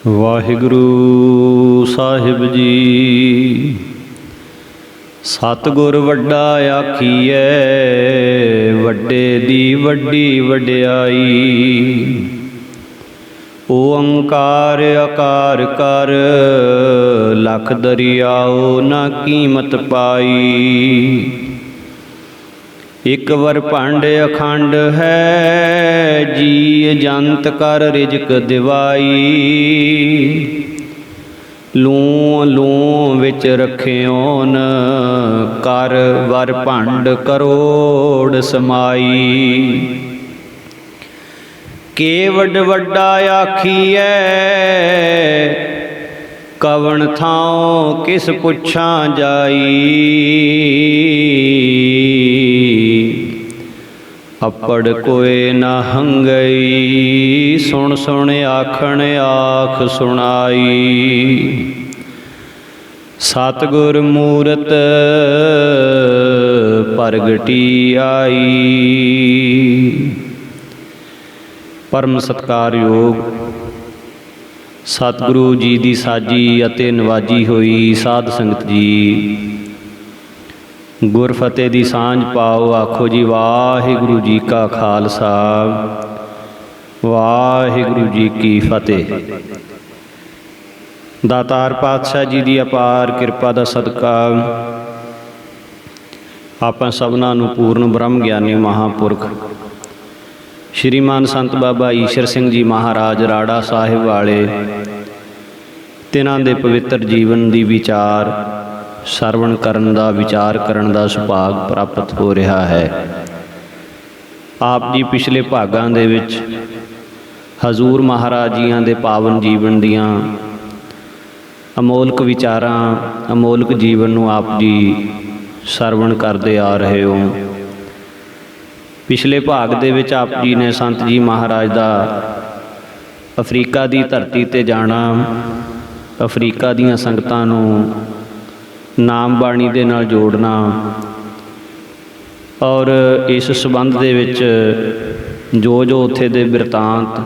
ਵਾਹਿਗੁਰੂ ਸਾਹਿਬ ਜੀ। ਸਤਿਗੁਰ ਵੱਡਾ ਆਖੀਐ, ਵੱਡੇ ਦੀ ਵੱਡੀ ਵਡਿਆਈ। ਓੰਕਾਰ ਆਕਾਰ ਕਰ, ਲਖ ਦਰਿਆਓ ਨਾ ਕੀਮਤ ਪਾਈ। ਇਕ ਵਰ ਭੰਡ ਅਖੰਡ ਹੈ, ਜੀ ਜੰਤ ਕਰ ਰਿਜਕ ਦਿਵਾਈ। ਲੂੰ ਲੂੰ ਵਿੱਚ ਰਖਿਓਨ, ਕਰ ਵਰ ਭੰਡ ਕਰੋੜ ਸਮਾਈ। ਕੇਵਡ ਵੱਡਾ ਆਖੀਐ, ਕਵਣ ਥਾਉ ਕਿਸ ਪੁੱਛਾਂ ਜਾਈ। ਅਪੜ ਕੋਇ ਨਾ ਹੰਗਈ, ਸੁਣ ਸੁਣ ਆਖਣ ਆਖ ਸੁਣਾਈ। ਸਤਿਗੁਰ ਮੂਰਤ ਪ੍ਰਗਟੀ ਆਈ। ਪਰਮ ਸਤਿਕਾਰਯੋਗ ਸਤਿਗੁਰੂ ਜੀ ਦੀ ਸਾਜੀ ਅਤੇ ਨਵਾਜੀ ਹੋਈ ਸਾਧ ਸੰਗਤ ਜੀ, ਗੁਰ ਫਤਿਹ ਦੀ ਸਾਂਝ ਪਾਓ। ਆਖੋ ਜੀ ਵਾਹਿਗੁਰੂ ਜੀ ਕਾ ਖਾਲਸਾ, ਵਾਹਿਗੁਰੂ ਜੀ ਕੀ ਫਤਿਹ। ਦਾਤਾਰ ਪਾਤਸ਼ਾਹ ਜੀ ਦੀ ਅਪਾਰ ਕਿਰਪਾ ਦਾ ਸਦਕਾ ਆਪਾਂ ਸਭਨਾਂ ਨੂੰ ਪੂਰਨ ਬ੍ਰਹਮ ਗਿਆਨੀ ਮਹਾਂਪੁਰਖ ਸ਼੍ਰੀਮਾਨ ਸੰਤ ਬਾਬਾ ਈਸ਼ਰ ਸਿੰਘ ਜੀ ਮਹਾਰਾਜ ਰਾੜਾ ਸਾਹਿਬ ਵਾਲੇ ਤਿਨਾਂ ਦੇ ਪਵਿੱਤਰ ਜੀਵਨ ਦੀ ਵਿਚਾਰ ਸਰਵਣ ਕਰਨ ਦਾ, ਵਿਚਾਰ ਕਰਨ ਦਾ ਸੁਭਾਗ ਪ੍ਰਾਪਤ ਹੋ ਰਿਹਾ ਹੈ। ਆਪ ਜੀ ਪਿਛਲੇ ਭਾਗਾਂ ਦੇ ਵਿੱਚ ਹਜ਼ੂਰ ਮਹਾਰਾਜ ਜੀਆਂ ਦੇ ਪਾਵਨ ਜੀਵਨ ਦੀਆਂ ਅਮੋਲਕ ਵਿਚਾਰਾਂ, ਅਮੋਲਕ ਜੀਵਨ ਨੂੰ ਆਪ ਜੀ ਸਰਵਣ ਕਰਦੇ ਆ ਰਹੇ ਹੋ। ਪਿਛਲੇ ਭਾਗ ਦੇ ਵਿੱਚ ਆਪ ਜੀ ਨੇ ਸੰਤ ਜੀ ਮਹਾਰਾਜ ਦਾ ਅਫਰੀਕਾ ਦੀ ਧਰਤੀ 'ਤੇ ਜਾਣਾ, ਅਫਰੀਕਾ ਦੀਆਂ ਸੰਗਤਾਂ ਨੂੰ ਨਾਮ ਬਾਣੀ ਦੇ ਨਾਲ ਜੋੜਨਾ, ਔਰ ਇਸ ਸੰਬੰਧ ਦੇ ਵਿੱਚ ਜੋ ਜੋ ਉੱਥੇ ਦੇ ਬਿਰਤਾਂਤ,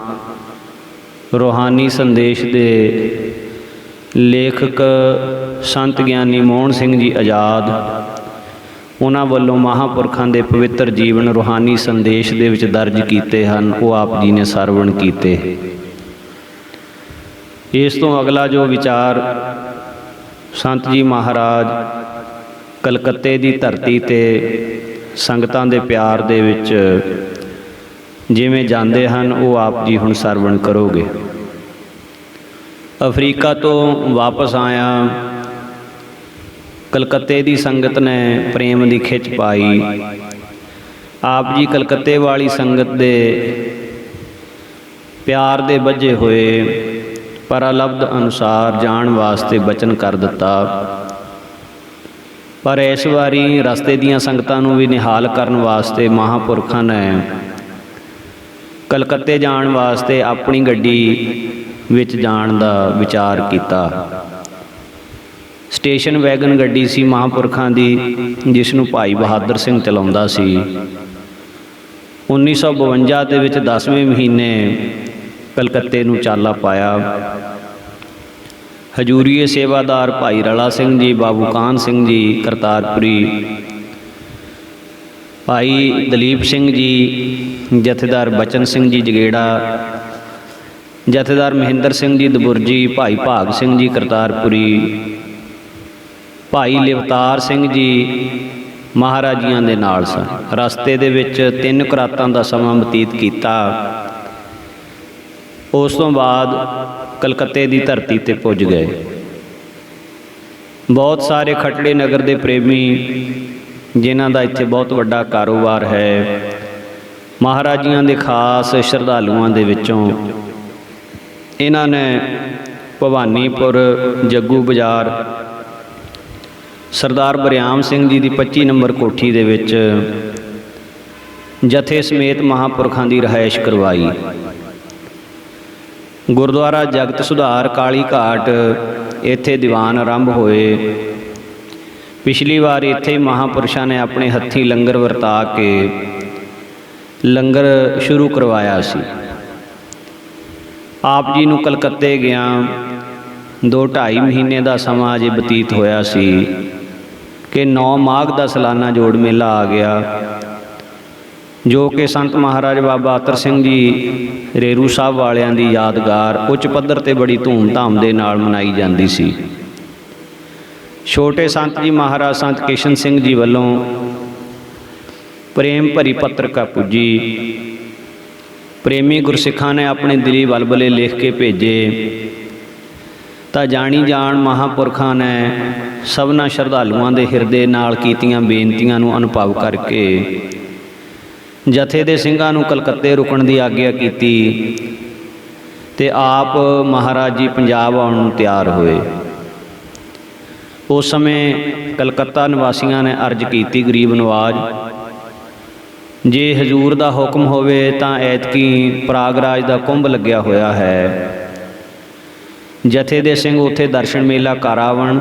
ਰੂਹਾਨੀ ਸੰਦੇਸ਼ ਦੇ ਲੇਖਕ ਸੰਤ ਗਿਆਨੀ ਮੋਹਨ ਸਿੰਘ ਜੀ ਆਜ਼ਾਦ, ਉਹਨਾਂ ਵੱਲੋਂ ਮਹਾਂਪੁਰਖਾਂ ਦੇ ਪਵਿੱਤਰ ਜੀਵਨ ਰੂਹਾਨੀ ਸੰਦੇਸ਼ ਦੇ ਵਿੱਚ ਦਰਜ ਕੀਤੇ ਹਨ, ਉਹ ਆਪ ਜੀ ਨੇ ਸਰਵਣ ਕੀਤੇ। ਇਸ ਤੋਂ ਅਗਲਾ ਜੋ ਵਿਚਾਰ ਸੰਤ ਜੀ ਮਹਾਰਾਜ ਕਲਕੱਤੇ ਦੀ ਧਰਤੀ 'ਤੇ ਸੰਗਤਾਂ ਦੇ ਪਿਆਰ ਦੇ ਵਿੱਚ ਜਿਵੇਂ ਜਾਂਦੇ ਹਨ, ਉਹ ਆਪ ਜੀ ਹੁਣ ਸਰਵਣ ਕਰੋਗੇ। ਅਫਰੀਕਾ ਤੋਂ ਵਾਪਸ ਆਇਆ, ਕਲਕੱਤੇ ਦੀ ਸੰਗਤ ਨੇ ਪ੍ਰੇਮ ਦੀ ਖਿੱਚ ਪਾਈ। ਆਪ ਜੀ ਕਲਕੱਤੇ ਵਾਲੀ ਸੰਗਤ ਦੇ ਪਿਆਰ ਦੇ ਬੱਝੇ ਹੋਏ ਪਰਲਬਧ ਅਨੁਸਾਰ ਜਾਣ ਵਾਸਤੇ ਬਚਨ ਕਰ ਦਿੱਤਾ। ਪਰ ਇਸ ਵਾਰੀ ਰਸਤੇ ਦੀਆਂ ਸੰਗਤਾਂ ਨੂੰ ਵੀ ਨਿਹਾਲ ਕਰਨ ਵਾਸਤੇ ਮਹਾਂਪੁਰਖਾਂ ਨੇ ਕਲਕੱਤੇ ਜਾਣ ਵਾਸਤੇ ਆਪਣੀ ਗੱਡੀ ਵਿੱਚ ਜਾਣ ਦਾ ਵਿਚਾਰ ਕੀਤਾ। ਸਟੇਸ਼ਨ ਵੈਗਨ ਗੱਡੀ ਸੀ ਮਹਾਂਪੁਰਖਾਂ ਦੀ, ਜਿਸ ਨੂੰ ਭਾਈ ਬਹਾਦਰ ਸਿੰਘ ਚਲਾਉਂਦਾ ਸੀ। 1952 ਦੇ ਵਿੱਚ 10ਵੇਂ ਮਹੀਨੇ ਕਲਕੱਤੇ ਨੂੰ ਚਾਲਾ ਪਾਇਆ। ਹਜੂਰੀਏ ਸੇਵਾਦਾਰ ਭਾਈ ਰਲਾ ਸਿੰਘ ਜੀ, ਬਾਬੂ ਕਾਹਨ ਸਿੰਘ ਜੀ ਕਰਤਾਰਪੁਰੀ, ਭਾਈ ਦਲੀਪ ਸਿੰਘ ਜੀ, ਜਥੇਦਾਰ ਬਚਨ ਸਿੰਘ ਜੀ ਜਗੇੜਾ, ਜਥੇਦਾਰ ਮਹਿੰਦਰ ਸਿੰਘ ਜੀ ਦਬੁਰਜੀ, ਭਾਈ ਭਾਗ ਸਿੰਘ ਜੀ ਕਰਤਾਰਪੁਰੀ, ਭਾਈ ਲਿਵਤਾਰ ਸਿੰਘ ਜੀ ਮਹਾਰਾਜੀਆਂ ਦੇ ਨਾਲ ਸਨ। ਰਸਤੇ ਦੇ ਵਿੱਚ 3 ਕੁਰਾਤਾਂ ਦਾ ਸਮਾਂ ਬਤੀਤ ਕੀਤਾ। ਉਸ ਤੋਂ ਬਾਅਦ ਕਲਕੱਤੇ ਦੀ ਧਰਤੀ 'ਤੇ ਪੁੱਜ ਗਏ। ਬਹੁਤ ਸਾਰੇ ਖਟੜੇ ਨਗਰ ਦੇ ਪ੍ਰੇਮੀ, ਜਿਨ੍ਹਾਂ ਦਾ ਇੱਥੇ ਬਹੁਤ ਵੱਡਾ ਕਾਰੋਬਾਰ ਹੈ, ਮਹਾਰਾਜੀਆਂ ਦੇ ਖਾਸ ਸ਼ਰਧਾਲੂਆਂ ਦੇ ਵਿੱਚੋਂ ਇਹਨਾਂ ਨੇ ਭਵਾਨੀਪੁਰ ਜੱਗੂ ਬਾਜ਼ਾਰ ਸਰਦਾਰ ਬਰਿਆਮ ਸਿੰਘ ਜੀ ਦੀ 25 ਨੰਬਰ ਕੋਠੀ ਦੇ ਵਿੱਚ ਜਥੇ ਸਮੇਤ ਮਹਾਂਪੁਰਖਾਂ ਦੀ ਰਿਹਾਇਸ਼ ਕਰਵਾਈ। ਗੁਰਦੁਆਰਾ ਜਗਤ ਸੁਧਾਰ ਕਾਲੀ ਘਾਟ, ਇੱਥੇ ਦੀਵਾਨ ਆਰੰਭ ਹੋਏ। ਪਿਛਲੀ ਵਾਰ ਇੱਥੇ ਮਹਾਂਪੁਰਸ਼ਾਂ ਨੇ ਆਪਣੇ ਹੱਥੀਂ ਲੰਗਰ ਵਰਤਾ ਕੇ ਲੰਗਰ ਸ਼ੁਰੂ ਕਰਵਾਇਆ ਸੀ। ਆਪ ਜੀ ਨੂੰ ਕਲਕੱਤੇ ਗਿਆ 2-2.5 ਮਹੀਨੇ ਦਾ ਸਮਾਂ ਅਜੇ ਬਤੀਤ ਹੋਇਆ ਸੀ ਕਿ 9 ਮਾਘ ਦਾ ਸਾਲਾਨਾ ਜੋੜ ਮੇਲਾ ਆ ਗਿਆ, ਜੋ ਕਿ ਸੰਤ ਮਹਾਰਾਜ ਬਾਬਾ ਅਤਰ ਸਿੰਘ ਜੀ ਰੇਰੂ ਸਾਹਿਬ ਵਾਲਿਆਂ ਦੀ ਯਾਦਗਾਰ ਉੱਚ ਪੱਧਰ ਤੇ ਬੜੀ ਧੂਮ-ਧਾਮ ਦੇ ਨਾਲ ਮਨਾਈ ਜਾਂਦੀ ਸੀ। ਛੋਟੇ ਸੰਤ ਜੀ ਮਹਾਰਾਜ ਸੰਤ ਕਿਸ਼ਨ ਸਿੰਘ ਜੀ ਵੱਲੋਂ ਪ੍ਰੇਮ ਭਰੀ ਪੱਤਰਕਾ ਪੁੱਜੀ। ਪ੍ਰੇਮੀ ਗੁਰਸਿੱਖਾਂ ਨੇ ਆਪਣੇ ਦਿਲੀ ਬਲਬਲੇ ਲਿਖ ਕੇ ਭੇਜੇ ਤਾਂ ਜਾਣੀ ਜਾਣ ਮਹਾਂਪੁਰਖਾਂ ਨੇ ਸਭਨਾਂ ਸ਼ਰਧਾਲੂਆਂ ਦੇ ਹਿਰਦੇ ਨਾਲ ਕੀਤੀਆਂ ਬੇਨਤੀਆਂ ਨੂੰ ਅਨੁਭਵ ਕਰਕੇ ਜਥੇ ਦੇ ਸਿੰਘਾਂ ਨੂੰ ਕਲਕੱਤੇ ਰੁਕਣ ਦੀ ਆਗਿਆ ਕੀਤੀ ਤੇ ਆਪ ਮਹਾਰਾਜ ਜੀ ਪੰਜਾਬ ਆਉਣ ਨੂੰ ਤਿਆਰ ਹੋਏ। ਉਸ ਸਮੇਂ ਕਲਕੱਤਾ ਨਿਵਾਸੀਆਂ ਨੇ ਅਰਜ਼ ਕੀਤੀ, ਗਰੀਬ ਨਵਾਜ, ਜੇ ਹਜ਼ੂਰ ਦਾ ਹੁਕਮ ਹੋਵੇ ਤਾਂ ਐਤਕੀ ਪ੍ਰਾਗਰਾਜ ਦਾ ਕੁੰਭ ਲੱਗਿਆ ਹੋਇਆ ਹੈ, ਜਥੇ ਦੇ ਸਿੰਘ ਉੱਥੇ ਦਰਸ਼ਨ ਮੇਲਾ ਕਰ ਆਵਣ।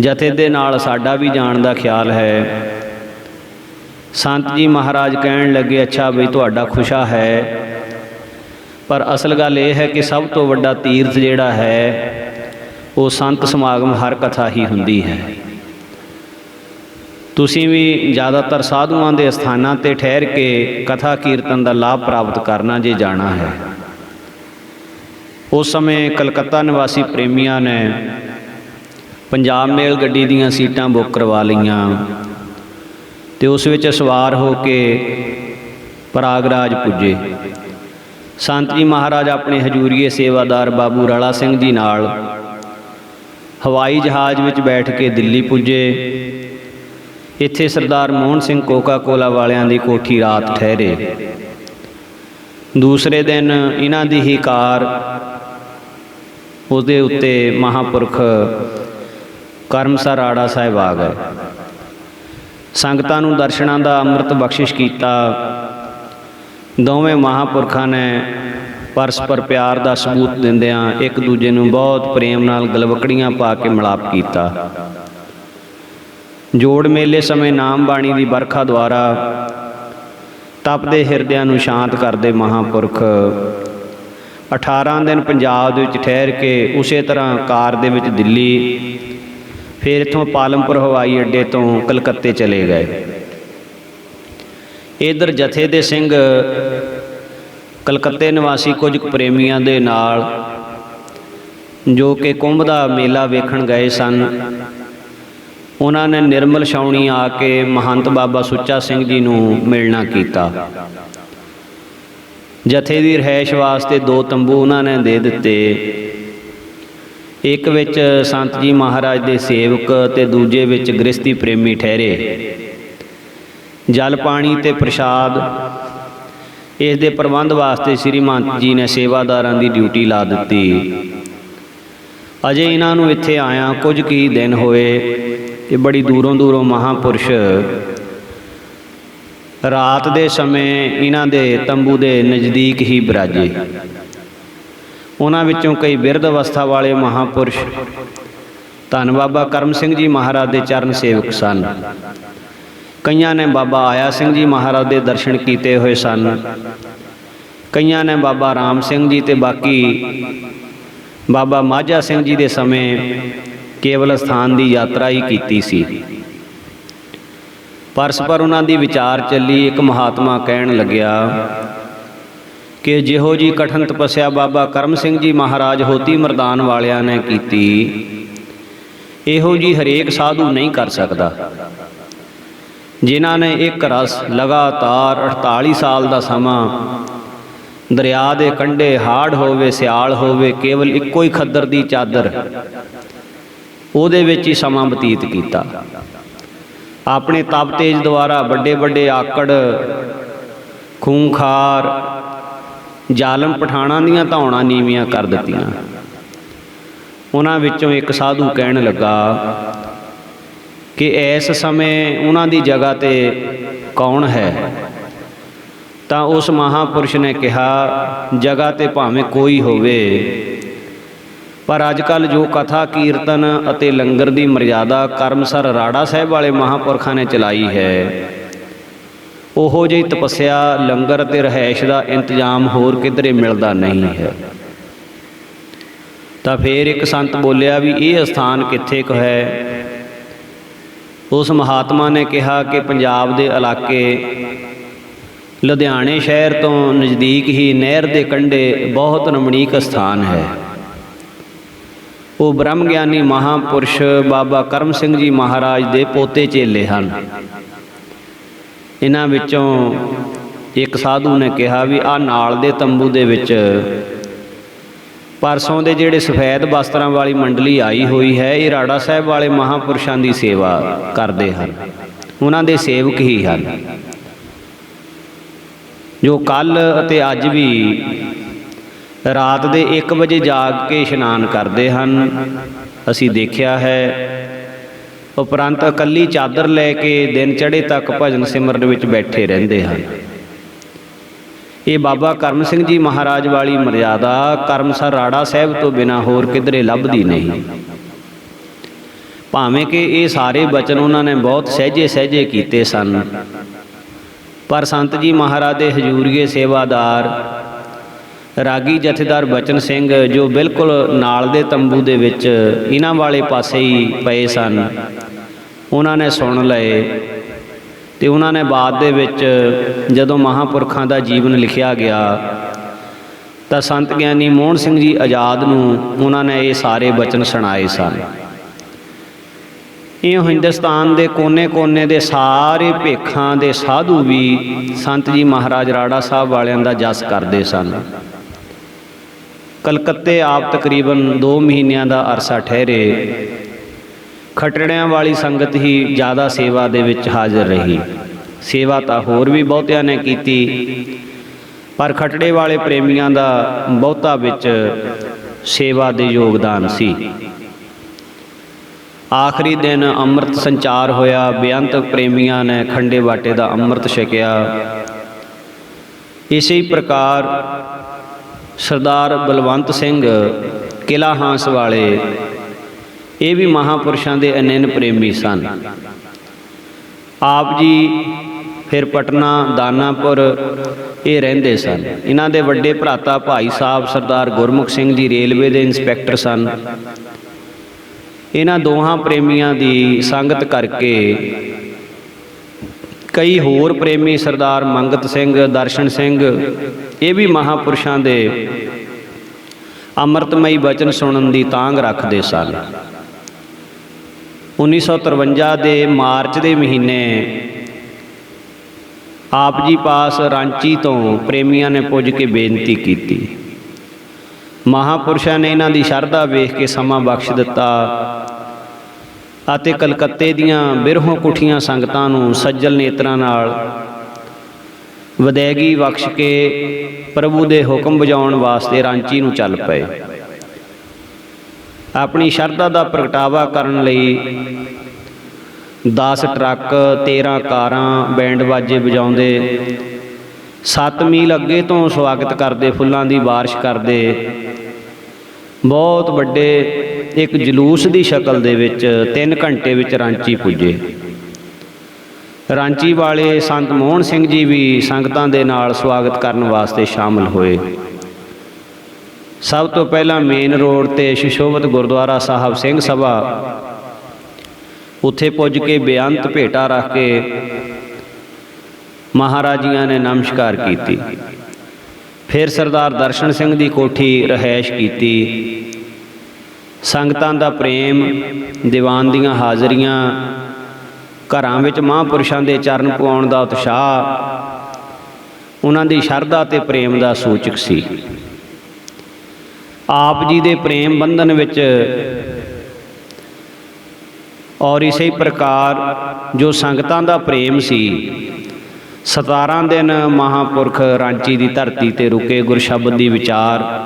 ਜਥੇ ਦੇ ਨਾਲ ਸਾਡਾ ਵੀ ਜਾਣ ਦਾ ਖਿਆਲ ਹੈ। ਸੰਤ ਜੀ ਮਹਾਰਾਜ ਕਹਿਣ ਲੱਗੇ, ਅੱਛਾ ਬਈ ਤੁਹਾਡਾ ਖੁਸ਼ਾ ਹੈ, ਪਰ ਅਸਲ ਗੱਲ ਇਹ ਹੈ ਕਿ ਸਭ ਤੋਂ ਵੱਡਾ ਤੀਰਥ ਜਿਹੜਾ ਹੈ ਉਹ ਸੰਤ ਸਮਾਗਮ ਹਰ ਕਥਾ ਹੀ ਹੁੰਦੀ ਹੈ। ਤੁਸੀਂ ਵੀ ਜ਼ਿਆਦਾਤਰ ਸਾਧੂਆਂ ਦੇ ਅਸਥਾਨਾਂ 'ਤੇ ਠਹਿਰ ਕੇ ਕਥਾ ਕੀਰਤਨ ਦਾ ਲਾਭ ਪ੍ਰਾਪਤ ਕਰਨਾ ਜੇ ਜਾਣਾ ਹੈ। ਉਸ ਸਮੇਂ ਕਲਕੱਤਾ ਨਿਵਾਸੀ ਪ੍ਰੇਮੀਆਂ ਨੇ ਪੰਜਾਬ ਮੇਲ ਗੱਡੀ ਦੀਆਂ ਸੀਟਾਂ ਬੁੱਕ ਕਰਵਾ ਲਈਆਂ ਤੇ ਉਸ ਵਿੱਚ ਸਵਾਰ ਹੋ ਕੇ ਪ੍ਰਾਗਰਾਜ ਪੁੱਜੇ। ਸੰਤ ਜੀ ਮਹਾਰਾਜ ਆਪਣੇ ਹਜੂਰੀਏ ਸੇਵਾਦਾਰ ਬਾਬੂ ਰਾੜਾ ਸਿੰਘ ਜੀ ਨਾਲ ਹਵਾਈ ਜਹਾਜ਼ ਵਿੱਚ ਬੈਠ ਕੇ ਦਿੱਲੀ ਪੁੱਜੇ। ਇੱਥੇ ਸਰਦਾਰ ਮੋਹਨ ਸਿੰਘ ਕੋਕਾ ਕੋਲਾ ਵਾਲਿਆਂ ਦੀ ਕੋਠੀ ਰਾਤ ਠਹਿਰੇ। ਦੂਸਰੇ ਦਿਨ ਇਹਨਾਂ ਦੀ ਹੀ ਕਾਰ, ਉਸਦੇ ਉੱਤੇ ਮਹਾਂਪੁਰਖ ਕਰਮਸਰ ਰਾੜਾ ਸਾਹਿਬ ਆ ਗਏ। ਸੰਗਤਾਂ ਨੂੰ ਦਰਸ਼ਨਾਂ ਦਾ ਅੰਮ੍ਰਿਤ ਬਖਸ਼ਿਸ਼ ਕੀਤਾ। ਦੋਵੇਂ ਮਹਾਂਪੁਰਖਾਂ ਨੇ ਪਰਸਪਰ ਪਿਆਰ ਦਾ ਸਬੂਤ ਦਿੰਦਿਆਂ ਇੱਕ ਦੂਜੇ ਨੂੰ ਬਹੁਤ ਪ੍ਰੇਮ ਨਾਲ ਗਲਵਕੜੀਆਂ ਪਾ ਕੇ ਮਿਲਾਪ ਕੀਤਾ। ਜੋੜ ਮੇਲੇ ਸਮੇਂ ਨਾਮ ਬਾਣੀ ਦੀ ਵਰਖਾ ਦੁਆਰਾ ਤਪਦੇ ਹਿਰਦਿਆਂ ਨੂੰ ਸ਼ਾਂਤ ਕਰਦੇ ਮਹਾਂਪੁਰਖ 18 ਦਿਨ ਪੰਜਾਬ ਦੇ ਵਿੱਚ ਠਹਿਰ ਕੇ ਉਸੇ ਤਰ੍ਹਾਂ ਕਾਰ ਦੇ ਵਿੱਚ ਦਿੱਲੀ, ਫਿਰ ਇੱਥੋਂ ਪਾਲਮਪੁਰ ਹਵਾਈ ਅੱਡੇ ਤੋਂ ਕਲਕੱਤੇ ਚਲੇ ਗਏ। ਇੱਧਰ ਜਥੇ ਦੇ ਸਿੰਘ ਕਲਕੱਤੇ ਨਿਵਾਸੀ ਕੁਝ ਪ੍ਰੇਮੀਆਂ ਦੇ ਨਾਲ ਜੋ ਕਿ ਕੁੰਭ ਦਾ ਮੇਲਾ ਵੇਖਣ ਗਏ ਸਨ, ਉਹਨਾਂ ਨੇ ਨਿਰਮਲ ਛਾਉਣੀ ਆ ਕੇ ਮਹੰਤ ਬਾਬਾ ਸੁੱਚਾ ਸਿੰਘ ਜੀ ਨੂੰ ਮਿਲਣਾ ਕੀਤਾ। ਜਥੇ ਦੀ ਰਿਹਾਇਸ਼ ਵਾਸਤੇ 2 ਤੰਬੂ ਉਹਨਾਂ ਨੇ ਦੇ ਦਿੱਤੇ। ਇੱਕ ਵਿੱਚ ਸੰਤ ਜੀ ਮਹਾਰਾਜ ਦੇ ਸੇਵਕ ਤੇ ਦੂਜੇ ਵਿੱਚ ਗ੍ਰਸਤੀ ਪ੍ਰੇਮੀ ਠਹਿਰੇ। ਜਲ ਪਾਣੀ ਤੇ ਪ੍ਰਸ਼ਾਦ ਇਸ ਦੇ ਪ੍ਰਬੰਧ ਵਾਸਤੇ ਸ੍ਰੀ ਮਹੰਤ ਜੀ ਨੇ ਸੇਵਾਦਾਰਾਂ ਦੀ ਡਿਊਟੀ ਲਾ ਦਿੱਤੀ। ਅਜੇ ਇਹਨਾਂ ਨੂੰ ਇੱਥੇ ਆਇਆ ਕੁਝ ਕੀ ਦਿਨ ਹੋਏ ਕਿ ਬੜੀ ਦੂਰੋਂ ਮਹਾਂਪੁਰਸ਼ ਰਾਤ ਦੇ ਸਮੇਂ ਇਹਨਾਂ ਦੇ ਤੰਬੂ ਦੇ ਨਜ਼ਦੀਕ ਹੀ ਬਿਰਾਜੇ। ਉਹਨਾਂ ਵਿੱਚੋਂ ਕਈ ਬਿਰਧ ਅਵਸਥਾ ਵਾਲੇ ਮਹਾਂਪੁਰਸ਼ ਧੰਨ ਬਾਬਾ ਕਰਮ ਸਿੰਘ ਜੀ ਮਹਾਰਾਜ ਦੇ ਚਰਨ ਸੇਵਕ ਸਨ। ਕਈਆਂ ਨੇ ਬਾਬਾ ਆਇਆ ਸਿੰਘ ਜੀ ਮਹਾਰਾਜ ਦੇ ਦਰਸ਼ਨ ਕੀਤੇ ਹੋਏ ਸਨ, ਕਈਆਂ ਨੇ ਬਾਬਾ ਰਾਮ ਸਿੰਘ ਜੀ ਤੇ ਬਾਕੀ ਬਾਬਾ ਮਾਝਾ ਸਿੰਘ ਜੀ ਦੇ ਸਮੇਂ ਕੇਵਲ ਸਥਾਨ ਦੀ ਯਾਤਰਾ ਹੀ ਕੀਤੀ ਸੀ। ਪਰਸਪਰ ਉਹਨਾਂ ਦੀ ਵਿਚਾਰ ਚੱਲੀ। ਇੱਕ ਮਹਾਤਮਾ ਕਹਿਣ ਲੱਗਿਆ ਕਿ ਜਿਹੋ ਜੀ ਕਠਨ ਤਪੱਸਿਆ ਬਾਬਾ ਕਰਮ ਸਿੰਘ ਜੀ ਮਹਾਰਾਜ ਹੋਤੀ ਮਰਦਾਨ ਵਾਲਿਆਂ ਨੇ ਕੀਤੀ, ਇਹੋ ਜੀ ਹਰੇਕ ਸਾਧੂ ਨਹੀਂ ਕਰ ਸਕਦਾ। ਜਿਨ੍ਹਾਂ ਨੇ ਇੱਕ ਰਸ ਲਗਾਤਾਰ 48 ਸਾਲ ਦਾ ਸਮਾਂ ਦਰਿਆ ਦੇ ਕੰਢੇ, ਹਾੜ ਹੋਵੇ ਸਿਆਲ ਹੋਵੇ, ਕੇਵਲ ਇੱਕੋ ਹੀ ਖੱਦਰ ਦੀ ਚਾਦਰ, ਉਹਦੇ ਵਿੱਚ ਹੀ ਸਮਾਂ ਬਤੀਤ ਕੀਤਾ। ਆਪਣੇ ਤਪ ਤੇਜ ਦੁਆਰਾ ਵੱਡੇ ਵੱਡੇ ਆਕੜ, ਖੂੰਖਾਰ, ਜ਼ਾਲਮ ਪਠਾਣਾਂ ਦੀਆਂ ਧੌਣਾਂ ਨੀਵੀਆਂ ਕਰ ਦਿੱਤੀਆਂ। ਉਹਨਾਂ ਵਿੱਚੋਂ ਇੱਕ ਸਾਧੂ ਕਹਿਣ ਲੱਗਾ ਕਿ ਇਸ ਸਮੇਂ ਉਹਨਾਂ ਦੀ ਜਗ੍ਹਾ 'ਤੇ ਕੌਣ ਹੈ? ਤਾਂ ਉਸ ਮਹਾਂਪੁਰਸ਼ ਨੇ ਕਿਹਾ, ਜਗ੍ਹਾ 'ਤੇ ਭਾਵੇਂ ਕੋਈ ਹੋਵੇ, ਪਰ ਅੱਜ ਕੱਲ੍ਹ ਜੋ ਕਥਾ ਕੀਰਤਨ ਅਤੇ ਲੰਗਰ ਦੀ ਮਰਜ਼ਾਦਾ ਕਰਮਸਰ ਰਾੜਾ ਸਾਹਿਬ ਵਾਲੇ ਮਹਾਂਪੁਰਖਾਂ ਨੇ ਚਲਾਈ ਹੈ, ਉਹੋ ਜਿਹੀ ਤਪੱਸਿਆ, ਲੰਗਰ ਅਤੇ ਰਿਹਾਇਸ਼ ਦਾ ਇੰਤਜ਼ਾਮ ਹੋਰ ਕਿਧਰੇ ਮਿਲਦਾ ਨਹੀਂ ਹੈ। ਤਾਂ ਫਿਰ ਇੱਕ ਸੰਤ ਬੋਲਿਆ ਵੀ ਇਹ ਅਸਥਾਨ ਕਿੱਥੇ ਕੁ ਹੈ। ਉਸ ਮਹਾਤਮਾ ਨੇ ਕਿਹਾ ਕਿ ਪੰਜਾਬ ਦੇ ਇਲਾਕੇ ਲੁਧਿਆਣੇ ਸ਼ਹਿਰ ਤੋਂ ਨਜ਼ਦੀਕ ਹੀ ਨਹਿਰ ਦੇ ਕੰਢੇ ਬਹੁਤ ਰਮਣੀਕ ਅਸਥਾਨ ਹੈ। ਉਹ ਬ੍ਰਹਮ ਗਿਆਨੀ ਮਹਾਂਪੁਰਸ਼ ਬਾਬਾ ਕਰਮ ਸਿੰਘ ਜੀ ਮਹਾਰਾਜ ਦੇ ਪੋਤੇ ਚੇਲੇ ਹਨ। ਇਹਨਾਂ ਵਿੱਚੋਂ ਇੱਕ ਸਾਧੂ ਨੇ ਕਿਹਾ ਵੀ ਆਹ ਨਾਲ ਦੇ ਤੰਬੂ ਦੇ ਵਿੱਚ ਪਰਸੋਂ ਦੇ ਜਿਹੜੇ ਸਫੈਦ ਵਸਤਰਾਂ ਵਾਲੀ ਮੰਡਲੀ ਆਈ ਹੋਈ ਹੈ, ਇਹ ਰਾੜਾ ਸਾਹਿਬ ਵਾਲੇ ਮਹਾਂਪੁਰਸ਼ਾਂ ਦੀ ਸੇਵਾ ਕਰਦੇ ਹਨ, ਉਹਨਾਂ ਦੇ ਸੇਵਕ ਹੀ ਹਨ, ਜੋ ਕੱਲ੍ਹ ਅਤੇ ਅੱਜ ਵੀ ਰਾਤ ਦੇ 1 ਵਜੇ ਜਾਗ ਕੇ ਇਸ਼ਨਾਨ ਕਰਦੇ ਹਨ। ਅਸੀਂ ਦੇਖਿਆ ਹੈ। ਉਪਰੰਤ ਇਕੱਲੀ ਚਾਦਰ ਲੈ ਕੇ ਦਿਨ ਚੜ੍ਹੇ ਤੱਕ ਭਜਨ ਸਿਮਰਨ ਵਿੱਚ ਬੈਠੇ ਰਹਿੰਦੇ ਹਨ। ਇਹ ਬਾਬਾ ਕਰਮ ਸਿੰਘ ਜੀ ਮਹਾਰਾਜ ਵਾਲੀ ਮਰਿਆਦਾ ਕਰਮਸਰ ਰਾੜਾ ਸਾਹਿਬ ਤੋਂ ਬਿਨਾਂ ਹੋਰ ਕਿਧਰੇ ਲੱਭਦੀ ਨਹੀਂ। ਭਾਵੇਂ ਕਿ ਇਹ ਸਾਰੇ ਬਚਨ ਉਹਨਾਂ ਨੇ ਬਹੁਤ ਸਹਿਜੇ ਸਹਿਜੇ ਕੀਤੇ ਸਨ, ਪਰ ਸੰਤ ਜੀ ਮਹਾਰਾਜ ਦੇ ਹਜ਼ੂਰੀਏ ਸੇਵਾਦਾਰ ਰਾਗੀ ਜਥੇਦਾਰ ਬਚਨ ਸਿੰਘ, ਜੋ ਬਿਲਕੁਲ ਨਾਲ ਦੇ ਤੰਬੂ ਦੇ ਵਿੱਚ ਇਹਨਾਂ ਵਾਲੇ ਪਾਸੇ ਹੀ ਪਏ ਸਨ, ਉਹਨਾਂ ਨੇ ਸੁਣ ਲਏ ਅਤੇ ਉਹਨਾਂ ਨੇ ਬਾਅਦ ਦੇ ਵਿੱਚ ਜਦੋਂ ਮਹਾਂਪੁਰਖਾਂ ਦਾ ਜੀਵਨ ਲਿਖਿਆ ਗਿਆ ਤਾਂ ਸੰਤ ਗਿਆਨੀ ਮੋਹਨ ਸਿੰਘ ਜੀ ਆਜ਼ਾਦ ਨੂੰ ਉਹਨਾਂ ਨੇ ਇਹ ਸਾਰੇ ਬਚਨ ਸੁਣਾਏ ਸਨ। ਇਹ ਹਿੰਦੁਸਤਾਨ ਦੇ ਕੋਨੇ-ਕੋਨੇ ਦੇ ਸਾਰੇ ਭੇਖਾਂ ਦੇ ਸਾਧੂ ਵੀ ਸੰਤ ਜੀ ਮਹਾਰਾਜ ਰਾੜਾ ਸਾਹਿਬ ਵਾਲਿਆਂ ਦਾ ਜਸ ਕਰਦੇ ਸਨ। ਕਲਕੱਤੇ ਆਪ ਤਕਰੀਬਨ 2 ਮਹੀਨਿਆਂ ਦਾ ਅਰਸਾ ਠਹਿਰੇ। ਖਟੜਿਆਂ ਵਾਲੀ ਸੰਗਤ ਹੀ ਜ਼ਿਆਦਾ ਸੇਵਾ ਦੇ ਵਿੱਚ ਹਾਜ਼ਰ ਰਹੀ। ਸੇਵਾ ਤਾਂ ਹੋਰ ਵੀ ਬਹੁਤਿਆਂ ਨੇ ਕੀਤੀ, ਪਰ ਖਟੜੇ ਵਾਲੇ ਪ੍ਰੇਮੀਆਂ ਦਾ ਬਹੁਤਾ ਵਿੱਚ ਸੇਵਾ ਦੇ ਯੋਗਦਾਨ ਸੀ। ਆਖਰੀ ਦਿਨ ਅੰਮ੍ਰਿਤ ਸੰਚਾਰ ਹੋਇਆ। ਬੇਅੰਤ ਪ੍ਰੇਮੀਆਂ ਨੇ ਖੰਡੇ ਬਾਟੇ ਦਾ ਅੰਮ੍ਰਿਤ ਛਕਿਆ। ਇਸੇ ਪ੍ਰਕਾਰ ਸਰਦਾਰ ਬਲਵੰਤ ਸਿੰਘ ਕਿਲ੍ਹਾ ਹਾਂਸ ਵਾਲੇ, ਇਹ ਵੀ ਮਹਾਂਪੁਰਸ਼ਾਂ ਦੇ ਅਨੰਨ ਪ੍ਰੇਮੀ ਸਨ। ਆਪ ਜੀ ਫਿਰ ਪਟਨਾ, ਦਾਨਾਪੁਰ ਇਹ ਰਹਿੰਦੇ ਸਨ। ਇਹਨਾਂ ਦੇ ਵੱਡੇ ਭਰਾਤਾ ਭਾਈ ਸਾਹਿਬ ਸਰਦਾਰ ਗੁਰਮੁਖ ਸਿੰਘ ਜੀ ਰੇਲਵੇ ਦੇ ਇੰਸਪੈਕਟਰ ਸਨ। ਇਹਨਾਂ ਦੋਹਾਂ ਪ੍ਰੇਮੀਆਂ ਦੀ ਸੰਗਤ ਕਰਕੇ ਕਈ ਹੋਰ ਪ੍ਰੇਮੀ ਸਰਦਾਰ ਮੰਗਤ ਸਿੰਘ, ਦਰਸ਼ਨ ਸਿੰਘ, ਇਹ ਵੀ ਮਹਾਂਪੁਰਸ਼ਾਂ ਦੇ ਅੰਮ੍ਰਿਤਮਈ ਬਚਨ ਸੁਣਨ ਦੀ ਤਾਂਘ ਰੱਖਦੇ ਸਨ। 1953 ਦੇ ਮਾਰਚ ਦੇ ਮਹੀਨੇ ਆਪ ਜੀ ਪਾਸ ਰਾਂਚੀ ਤੋਂ ਪ੍ਰੇਮੀਆਂ ਨੇ ਪੁੱਜ ਕੇ ਬੇਨਤੀ ਕੀਤੀ। ਮਹਾਂਪੁਰਸ਼ਾਂ ਨੇ ਇਹਨਾਂ ਦੀ ਸ਼ਰਧਾ ਵੇਖ ਕੇ ਸਮਾਂ ਬਖਸ਼ ਦਿੱਤਾ ਅਤੇ ਕਲਕੱਤੇ ਦੀਆਂ ਬਿਰਹੋਂ ਕੁੱਠੀਆਂ ਸੰਗਤਾਂ ਨੂੰ ਸੱਜਲ ਨੇਤਰਾਂ ਨਾਲ ਵਿਦਾਇਗੀ ਬਖਸ਼ ਕੇ ਪ੍ਰਭੂ ਦੇ ਹੁਕਮ ਵਜਾਉਣ ਵਾਸਤੇ ਰਾਂਚੀ ਨੂੰ ਚੱਲ ਪਏ। ਆਪਣੀ ਸ਼ਰਧਾ ਦਾ ਪ੍ਰਗਟਾਵਾ ਕਰਨ ਲਈ 10 ਟਰੱਕ, 13 ਕਾਰਾਂ, ਬੈਂਡ ਬਾਜੇ ਵਜਾਉਂਦੇ 7 ਮੀਲ ਅੱਗੇ ਤੋਂ ਸਵਾਗਤ ਕਰਦੇ, ਫੁੱਲਾਂ ਦੀ ਬਾਰਿਸ਼ ਕਰਦੇ, ਬਹੁਤ ਵੱਡੇ ਇੱਕ ਜਲੂਸ ਦੀ ਸ਼ਕਲ ਦੇ ਵਿੱਚ 3 ਘੰਟੇ ਵਿੱਚ ਰਾਂਚੀ ਪੁੱਜੇ। ਰਾਂਚੀ ਵਾਲੇ ਸੰਤ ਮੋਹਨ ਸਿੰਘ ਜੀ ਵੀ ਸੰਗਤਾਂ ਦੇ ਨਾਲ ਸਵਾਗਤ ਕਰਨ ਵਾਸਤੇ ਸ਼ਾਮਲ ਹੋਏ। ਸਭ ਤੋਂ ਪਹਿਲਾਂ ਮੇਨ ਰੋਡ 'ਤੇ ਸੁਸ਼ੋਭਿਤ ਗੁਰਦੁਆਰਾ ਸਾਹਿਬ ਸਿੰਘ ਸਭਾ, ਉੱਥੇ ਪੁੱਜ ਕੇ ਬੇਅੰਤ ਭੇਟਾ ਰੱਖ ਕੇ ਮਹਾਰਾਜੀਆਂ ਨੇ ਨਮਸਕਾਰ ਕੀਤੀ। ਫਿਰ ਸਰਦਾਰ ਦਰਸ਼ਨ ਸਿੰਘ ਦੀ ਕੋਠੀ ਰਿਹਾਇਸ਼ ਕੀਤੀ। ਸੰਗਤਾਂ ਦਾ ਪ੍ਰੇਮ, ਦੀਵਾਨ ਦੀਆਂ ਹਾਜ਼ਰੀਆਂ, ਘਰਾਂ ਵਿੱਚ ਮਹਾਂਪੁਰਸ਼ਾਂ ਦੇ ਚਰਨ ਪਵਾਉਣ ਦਾ ਉਤਸ਼ਾਹ ਉਹਨਾਂ ਦੀ ਸ਼ਰਧਾ ਅਤੇ ਪ੍ਰੇਮ ਦਾ ਸੂਚਕ ਸੀ। ਆਪ ਜੀ ਦੇ ਪ੍ਰੇਮ ਬੰਧਨ ਵਿੱਚ ਔਰ ਇਸੇ ਪ੍ਰਕਾਰ ਜੋ ਸੰਗਤਾਂ ਦਾ ਪ੍ਰੇਮ ਸੀ, 17 ਦਿਨ ਮਹਾਂਪੁਰਖ ਰਾਂਚੀ ਦੀ ਧਰਤੀ 'ਤੇ ਰੁਕੇ, ਗੁਰਸ਼ਬਦ ਦੀ ਵਿਚਾਰ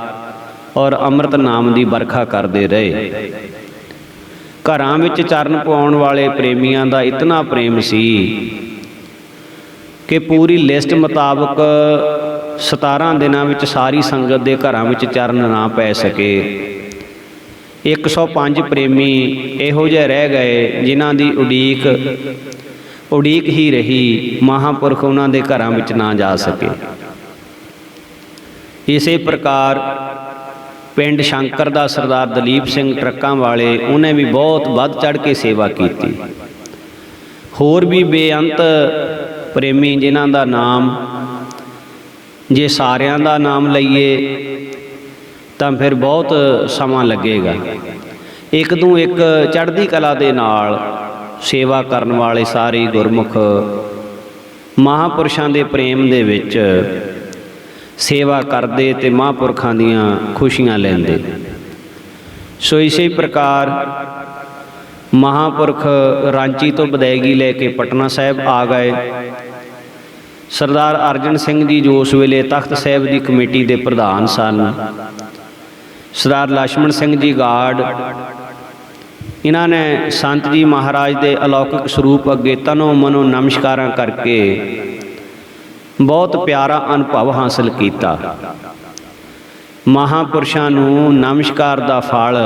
ਔਰ ਅੰਮ੍ਰਿਤ ਨਾਮ ਦੀ ਵਰਖਾ ਕਰਦੇ ਰਹੇ। ਘਰਾਂ ਵਿੱਚ ਚਰਨ ਪਾਉਣ ਵਾਲੇ ਪ੍ਰੇਮੀਆਂ ਦਾ ਇਤਨਾ ਪ੍ਰੇਮ ਸੀ ਕਿ ਪੂਰੀ ਲਿਸਟ ਮੁਤਾਬਕ 17 ਦਿਨਾਂ ਵਿੱਚ ਸਾਰੀ ਸੰਗਤ ਦੇ ਘਰਾਂ ਵਿੱਚ ਚਰਨ ਨਾ ਪੈ ਸਕੇ। 105 ਪ੍ਰੇਮੀ ਇਹੋ ਜਿਹੇ ਰਹਿ ਗਏ ਜਿਨ੍ਹਾਂ ਦੀ ਉਡੀਕ ਉਡੀਕ ਹੀ ਰਹੀ, ਮਹਾਂਪੁਰਖ ਉਹਨਾਂ ਦੇ ਘਰਾਂ ਵਿੱਚ ਨਾ ਜਾ ਸਕੇ। ਇਸੇ ਪ੍ਰਕਾਰ ਪਿੰਡ ਸ਼ੰਕਰ ਦਾ ਸਰਦਾਰ ਦਲੀਪ ਸਿੰਘ ਟਰੱਕਾਂ ਵਾਲੇ, ਉਹਨੇ ਵੀ ਬਹੁਤ ਵੱਧ ਚੜ੍ਹ ਕੇ ਸੇਵਾ ਕੀਤੀ। ਹੋਰ ਵੀ ਬੇਅੰਤ ਪ੍ਰੇਮੀ ਜਿਨ੍ਹਾਂ ਦਾ ਨਾਮ ਜੇ ਸਾਰਿਆਂ ਦਾ ਨਾਮ ਲਈਏ ਤਾਂ ਫਿਰ ਬਹੁਤ ਸਮਾਂ ਲੱਗੇਗਾ। ਇੱਕ ਤੋਂ ਇੱਕ ਚੜ੍ਹਦੀ ਕਲਾ ਦੇ ਨਾਲ ਸੇਵਾ ਕਰਨ ਵਾਲੇ ਸਾਰੇ ਗੁਰਮੁਖ ਮਹਾਂਪੁਰਸ਼ਾਂ ਦੇ ਪ੍ਰੇਮ ਦੇ ਵਿੱਚ ਸੇਵਾ ਕਰਦੇ ਤੇ ਮਹਾਂਪੁਰਖਾਂ ਦੀਆਂ ਖੁਸ਼ੀਆਂ ਲੈਂਦੇ। ਸੋ ਇਸੇ ਪ੍ਰਕਾਰ ਮਹਾਂਪੁਰਖ ਰਾਂਚੀ ਤੋਂ ਵਿਦਾਇਗੀ ਲੈ ਕੇ ਪਟਨਾ ਸਾਹਿਬ ਆ ਗਏ। ਸਰਦਾਰ ਅਰਜਨ ਸਿੰਘ ਜੀ ਜੋ ਉਸ ਵੇਲੇ ਤਖਤ ਸਾਹਿਬ ਦੀ ਕਮੇਟੀ ਦੇ ਪ੍ਰਧਾਨ ਸਨ, ਸਰਦਾਰ ਲਛਮਣ ਸਿੰਘ ਜੀ ਗਾਰਡ, ਇਹਨਾਂ ਨੇ ਸੰਤ ਜੀ ਮਹਾਰਾਜ ਦੇ ਅਲੌਕਿਕ ਸਰੂਪ ਅੱਗੇ ਤਨੋਂ ਮਨੋਂ ਨਮਸਕਾਰਾਂ ਕਰਕੇ ਬਹੁਤ ਪਿਆਰਾ ਅਨੁਭਵ ਹਾਸਲ ਕੀਤਾ। ਮਹਾਂਪੁਰਸ਼ਾਂ ਨੂੰ ਨਮਸਕਾਰ ਦਾ ਫਲ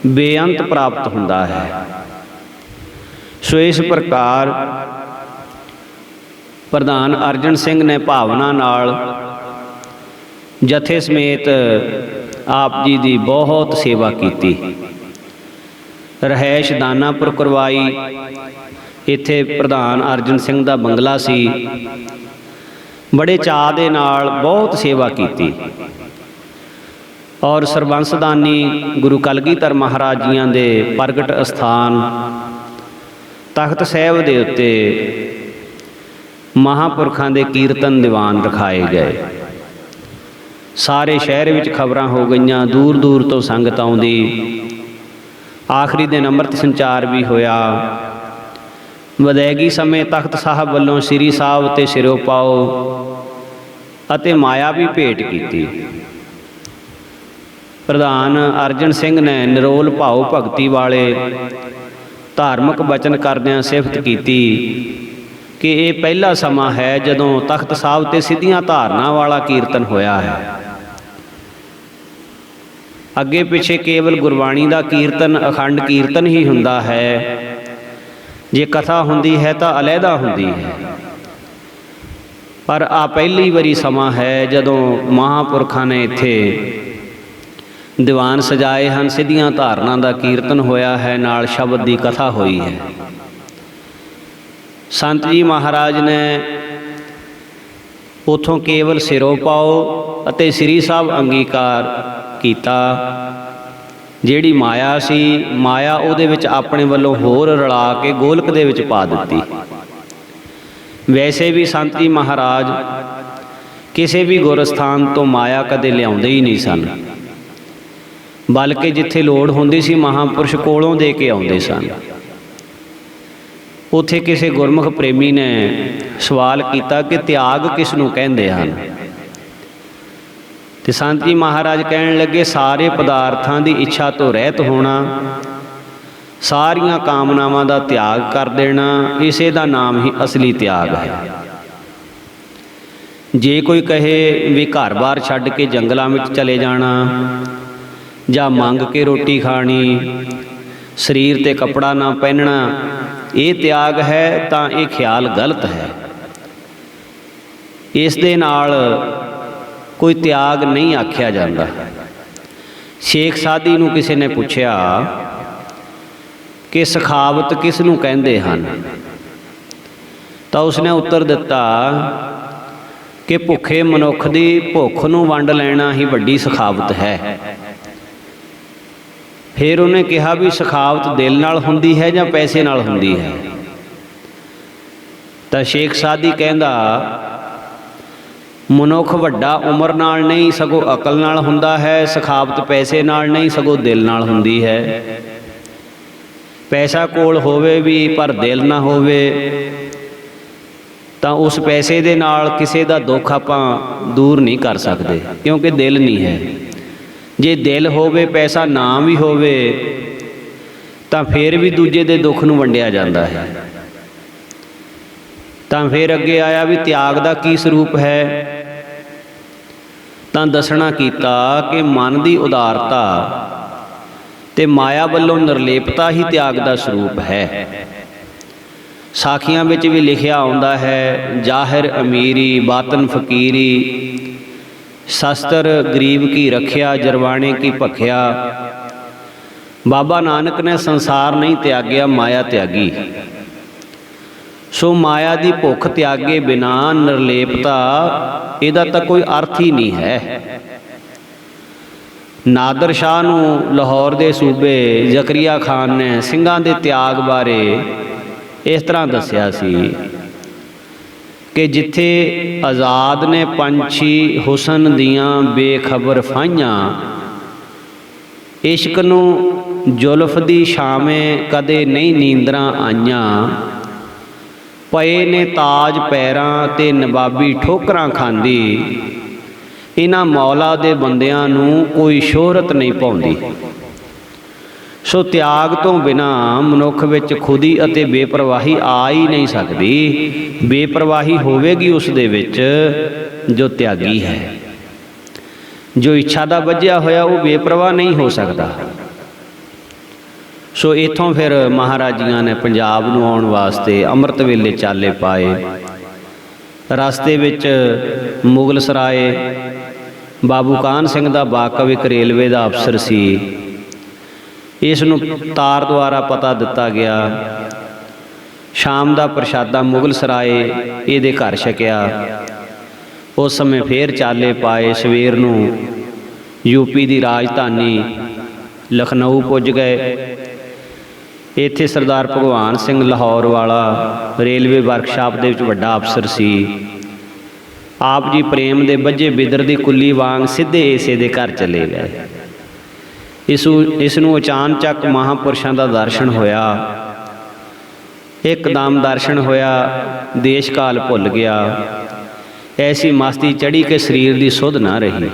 ਬੇਅੰਤ ਪ੍ਰਾਪਤ ਹੁੰਦਾ ਹੈ। ਸੋ ਇਸ ਪ੍ਰਕਾਰ ਪ੍ਰਧਾਨ ਅਰਜਨ ਸਿੰਘ ਨੇ ਭਾਵਨਾ ਨਾਲ ਜਥੇ ਸਮੇਤ ਆਪ ਜੀ ਦੀ ਬਹੁਤ ਸੇਵਾ ਕੀਤੀ। ਰਹਿਸ਼ ਦਾਨਾਪੁਰ ਕਰਵਾਈ। ਇੱਥੇ ਪ੍ਰਧਾਨ ਅਰਜਨ ਸਿੰਘ ਦਾ ਬੰਗਲਾ ਸੀ। ਬੜੇ ਚਾਅ ਦੇ ਨਾਲ ਬਹੁਤ ਸੇਵਾ ਕੀਤੀ। ਔਰ ਸਰਬੰਸਦਾਨੀ ਗੁਰੂ ਕਲਗੀਧਰ ਮਹਾਰਾਜ ਜੀਆਂ ਦੇ ਪ੍ਰਗਟ ਅਸਥਾਨ ਤਖਤ ਸਾਹਿਬ ਦੇ ਉੱਤੇ ਮਹਾਂਪੁਰਖਾਂ ਦੇ ਕੀਰਤਨ ਦੀਵਾਨ ਰਖਾਏ ਗਏ। ਸਾਰੇ ਸ਼ਹਿਰ ਵਿੱਚ ਖਬਰਾਂ ਹੋ ਗਈਆਂ, ਦੂਰ ਦੂਰ ਤੋਂ ਸੰਗਤ ਆਉਂਦੀ। ਆਖਰੀ ਦਿਨ ਅੰਮ੍ਰਿਤ ਸੰਚਾਰ ਵੀ ਹੋਇਆ। ਵਿਦਾਇਗੀ ਸਮੇਂ ਤਖਤ ਸਾਹਿਬ ਵੱਲੋਂ ਸ੍ਰੀ ਸਾਹਿਬ ਤੇ ਸਿਰੋਂ ਪਾਓ ਅਤੇ ਮਾਇਆ ਵੀ ਭੇਟ ਕੀਤੀ। ਪ੍ਰਧਾਨ ਅਰਜਨ ਸਿੰਘ ਨੇ ਨਿਰੋਲ ਭਾਉ ਭਗਤੀ ਵਾਲੇ ਧਾਰਮਿਕ ਬਚਨ ਕਰਦਿਆਂ ਸਿਫਤ ਕੀਤੀ ਕਿ ਇਹ ਪਹਿਲਾ ਸਮਾਂ ਹੈ ਜਦੋਂ ਤਖਤ ਸਾਹਿਬ ਤੇ ਸਿੱਧੀਆਂ ਧਾਰਨਾ ਵਾਲਾ ਕੀਰਤਨ ਹੋਇਆ ਹੈ। ਅੱਗੇ ਪਿੱਛੇ ਕੇਵਲ ਗੁਰਬਾਣੀ ਦਾ ਕੀਰਤਨ, ਅਖੰਡ ਕੀਰਤਨ ਹੀ ਹੁੰਦਾ ਹੈ। ਜੇ ਕਥਾ ਹੁੰਦੀ ਹੈ ਤਾਂ ਅਲੱਗਾ ਹੁੰਦੀ ਹੈ, ਪਰ ਆ ਪਹਿਲੀ ਵਾਰੀ ਸਮਾਂ ਹੈ ਜਦੋਂ ਮਹਾਂਪੁਰਖਾਂ ਨੇ ਇੱਥੇ ਦੀਵਾਨ ਸਜਾਏ ਹਨ। ਸਿੱਧੀਆਂ ਧਾਰਨਾ ਦਾ ਕੀਰਤਨ ਹੋਇਆ ਹੈ, ਨਾਲ ਸ਼ਬਦ ਦੀ ਕਥਾ ਹੋਈ ਹੈ। ਸੰਤ ਜੀ ਮਹਾਰਾਜ ਨੇ ਉੱਥੋਂ ਕੇਵਲ ਸਿਰੋਂ ਪਾਓ ਅਤੇ ਸ੍ਰੀ ਸਾਹਿਬ ਅੰਗੀਕਾਰ ਕੀਤਾ। ਜਿਹੜੀ ਮਾਇਆ ਸੀ, ਮਾਇਆ ਉਹਦੇ ਵਿੱਚ ਆਪਣੇ ਵੱਲੋਂ ਹੋਰ ਰਲਾ ਕੇ ਗੋਲਕ ਦੇ ਵਿੱਚ ਪਾ ਦਿੱਤੀ। ਵੈਸੇ ਵੀ ਸੰਤ ਜੀ ਮਹਾਰਾਜ ਕਿਸੇ ਵੀ ਗੁਰਸਥਾਨ ਤੋਂ ਮਾਇਆ ਕਦੇ ਲਿਆਉਂਦੇ ਹੀ ਨਹੀਂ ਸਨ, ਬਲਕਿ ਜਿੱਥੇ ਲੋੜ ਹੁੰਦੀ ਸੀ ਮਹਾਂਪੁਰਸ਼ ਕੋਲੋਂ ਦੇ ਕੇ ਆਉਂਦੇ ਸਨ। ਉੱਥੇ ਕਿਸੇ ਗੁਰਮੁਖ ਪ੍ਰੇਮੀ ਨੇ ਸਵਾਲ ਕੀਤਾ ਕਿ ਤਿਆਗ ਕਿਸ ਨੂੰ ਕਹਿੰਦੇ ਹਨ? ਤੇ ਸੰਤ ਜੀ ਮਹਾਰਾਜ ਕਹਿਣ ਲੱਗੇ, ਸਾਰੇ ਪਦਾਰਥਾਂ ਦੀ ਇੱਛਾ ਤੋਂ ਰਹਿਤ ਹੋਣਾ, ਸਾਰੀਆਂ ਕਾਮਨਾਵਾਂ ਦਾ ਤਿਆਗ ਕਰ ਦੇਣਾ, ਇਸੇ ਦਾ ਨਾਮ ਹੀ ਅਸਲੀ ਤਿਆਗ ਹੈ। ਜੇ ਕੋਈ ਕਹੇ ਵੀ ਘਰ-ਬਾਰ ਛੱਡ ਕੇ ਜੰਗਲਾਂ ਵਿੱਚ ਚਲੇ ਜਾਣਾ ਜਾਂ ਮੰਗ ਕੇ ਰੋਟੀ ਖਾਣੀ, ਸਰੀਰ ਤੇ ਕੱਪੜਾ ਨਾ ਪਹਿਨਣਾ, ਇਹ ਤਿਆਗ ਹੈ ਤਾਂ ਇਹ ਖਿਆਲ ਗਲਤ ਹੈ। ਇਸ ਦੇ ਨਾਲ ਕੋਈ ਤਿਆਗ ਨਹੀਂ ਆਖਿਆ ਜਾਂਦਾ। ਸ਼ੇਖ ਸਾਦੀ ਨੂੰ ਕਿਸੇ ਨੇ ਪੁੱਛਿਆ ਕਿ ਸਖਾਵਤ ਕਿਸ ਨੂੰ ਕਹਿੰਦੇ ਹਨ, ਤਾਂ ਉਸਨੇ ਉੱਤਰ ਦਿੱਤਾ ਕਿ ਭੁੱਖੇ ਮਨੁੱਖ ਦੀ ਭੁੱਖ ਨੂੰ ਵੰਡ ਲੈਣਾ ਹੀ ਵੱਡੀ ਸਖਾਵਤ ਹੈ। ਫਿਰ ਉਹਨੇ ਕਿਹਾ ਵੀ ਸਖਾਵਤ ਦਿਲ ਨਾਲ ਹੁੰਦੀ ਹੈ ਜਾਂ ਪੈਸੇ ਨਾਲ ਹੁੰਦੀ ਹੈ? ਤਾਂ ਸ਼ੇਖ ਸਾਦੀ ਕਹਿੰਦਾ, ਮਨੁੱਖ ਵੱਡਾ ਉਮਰ ਨਾਲ ਨਹੀਂ ਸਗੋਂ ਅਕਲ ਨਾਲ ਹੁੰਦਾ ਹੈ। ਸਖਾਵਤ ਪੈਸੇ ਨਾਲ ਨਹੀਂ ਸਗੋਂ ਦਿਲ ਨਾਲ ਹੁੰਦੀ ਹੈ। ਪੈਸਾ ਕੋਲ ਹੋਵੇ ਵੀ ਪਰ ਦਿਲ ਨਾ ਹੋਵੇ ਤਾਂ ਉਸ ਪੈਸੇ ਦੇ ਨਾਲ ਕਿਸੇ ਦਾ ਦੁੱਖ ਆਪਾਂ ਦੂਰ ਨਹੀਂ ਕਰ ਸਕਦੇ, ਕਿਉਂਕਿ ਦਿਲ ਨਹੀਂ ਹੈ। ਜੇ ਦਿਲ ਹੋਵੇ, ਪੈਸਾ ਨਾ ਵੀ ਹੋਵੇ, ਤਾਂ ਫਿਰ ਵੀ ਦੂਜੇ ਦੇ ਦੁੱਖ ਨੂੰ ਵੰਡਿਆ ਜਾਂਦਾ ਹੈ। ਤਾਂ ਫਿਰ ਅੱਗੇ ਆਇਆ ਵੀ ਤਿਆਗ ਦਾ ਕੀ ਸਰੂਪ ਹੈ? ਤਾਂ ਦੱਸਣਾ ਕੀਤਾ ਕਿ ਮਨ ਦੀ ਉਦਾਰਤਾ ਤੇ ਮਾਇਆ ਵੱਲੋਂ ਨਿਰਲੇਪਤਾ ਹੀ ਤਿਆਗ ਦਾ ਸਰੂਪ ਹੈ। ਸਾਖੀਆਂ ਵਿੱਚ ਵੀ ਲਿਖਿਆ ਆਉਂਦਾ ਹੈ, ਜ਼ਾਹਿਰ ਅਮੀਰੀ ਬਾਤਨ ਫਕੀਰੀ, ਸ਼ਸਤਰ ਗਰੀਬ ਕੀ ਰੱਖਿਆ ਜਰਵਾਣੇ ਕੀ ਭਖਿਆ। ਬਾਬਾ ਨਾਨਕ ਨੇ ਸੰਸਾਰ ਨਹੀਂ ਤਿਆਗਿਆ, ਮਾਇਆ ਤਿਆਗੀ। ਸੋ ਮਾਇਆ ਦੀ ਭੁੱਖ ਤਿਆਗੇ ਬਿਨਾ ਨਿਰਲੇਪਤਾ, ਇਹਦਾ ਤਾਂ ਕੋਈ ਅਰਥ ਹੀ ਨਹੀਂ ਹੈ। ਨਾਦਰ ਸ਼ਾਹ ਨੂੰ ਲਾਹੌਰ ਦੇ ਸੂਬੇ ਜ਼ਕਰੀਆ ਖਾਨ ਨੇ ਸਿੰਘਾਂ ਦੇ ਤਿਆਗ ਬਾਰੇ ਇਸ ਤਰ੍ਹਾਂ ਦੱਸਿਆ ਸੀ ਕਿ ਜਿੱਥੇ ਆਜ਼ਾਦ ਨੇ ਪੰਛੀ ਹੁਸਨ ਦੀਆਂ ਬੇਖਬਰ ਫਾਹੀਆਂ, ਇਸ਼ਕ ਨੂੰ ਜ਼ੁਲਫ ਦੀ ਛਾਵੇਂ ਕਦੇ ਨਹੀਂ ਨੀਂਦਰਾਂ ਆਈਆਂ। ਪਏ ਨੇ ਤਾਜ ਪੈਰਾਂ ਤੇ ਨਵਾਬੀ ਠੋਕਰਾਂ ਖਾਂਦੀ, ਇਹਨਾਂ ਮੌਲਾ ਦੇ ਬੰਦਿਆਂ ਨੂੰ ਕੋਈ ਸ਼ੋਹਰਤ ਨਹੀਂ ਪਾਉਂਦੀ। ਸੋ ਤਿਆਗ ਤੋਂ ਬਿਨਾਂ ਮਨੁੱਖ ਵਿੱਚ ਖੁਦੀ ਅਤੇ ਬੇਪਰਵਾਹੀ ਆ ਹੀ ਨਹੀਂ ਸਕਦੀ। ਬੇਪਰਵਾਹੀ ਹੋਵੇਗੀ ਉਸ ਦੇ ਵਿੱਚ ਜੋ ਤਿਆਗੀ ਹੈ। ਜੋ ਇੱਛਾ ਦਾ ਬੱਝਿਆ ਹੋਇਆ ਉਹ ਬੇਪਰਵਾਹ ਨਹੀਂ ਹੋ ਸਕਦਾ। ਸੋ ਇੱਥੋਂ ਫਿਰ ਮਹਾਰਾਜੀਆਂ ਨੇ ਪੰਜਾਬ ਨੂੰ ਆਉਣ ਵਾਸਤੇ ਅੰਮ੍ਰਿਤ ਵੇਲੇ ਚਾਲੇ ਪਾਏ। ਰਸਤੇ ਵਿੱਚ ਮੁਗਲ ਸਰਾਏ ਬਾਬੂ ਕਾਹਨ ਸਿੰਘ ਦਾ ਬਾਕਵ ਇੱਕ ਰੇਲਵੇ ਦਾ ਅਫਸਰ ਸੀ। ਇਸ ਨੂੰ ਤਾਰ ਦੁਆਰਾ ਪਤਾ ਦਿੱਤਾ ਗਿਆ। ਸ਼ਾਮ ਦਾ ਪ੍ਰਸ਼ਾਦਾ ਮੁਗਲ ਸਰਾਏ ਇਹਦੇ ਘਰ ਛਕਿਆ। ਉਸ ਸਮੇਂ ਫੇਰ ਚਾਲੇ ਪਾਏ। ਸਵੇਰ ਨੂੰ ਯੂਪੀ ਦੀ ਰਾਜਧਾਨੀ ਲਖਨਊ ਪੁੱਜ ਗਏ। ਇੱਥੇ ਸਰਦਾਰ ਭਗਵਾਨ ਸਿੰਘ ਲਾਹੌਰ ਵਾਲਾ ਰੇਲਵੇ ਵਰਕਸ਼ਾਪ ਦੇ ਵਿੱਚ ਵੱਡਾ ਅਫਸਰ ਸੀ। ਆਪ ਜੀ ਪ੍ਰੇਮ ਦੇ ਬੱਝੇ ਬਿਦਰ ਦੀ ਕੁੱਲੀ ਵਾਂਗ ਸਿੱਧੇ ਇਸੇ ਦੇ ਘਰ ਚਲੇ ਗਏ। ਇਸ ਨੂੰ ਅਚਾਨਚੱਕ ਮਹਾਂਪੁਰਸ਼ਾਂ ਦਾ ਦਰਸ਼ਨ ਹੋਇਆ। ਇੱਕਦਮ ਦਰਸ਼ਨ ਹੋਇਆ, ਦੇਸ਼ ਕਾਲ ਭੁੱਲ ਗਿਆ। ਐਸੀ ਮਸਤੀ ਚੜ੍ਹੀ ਕਿ ਸਰੀਰ ਦੀ ਸੁੱਧ ਨਾ ਰਹੀ।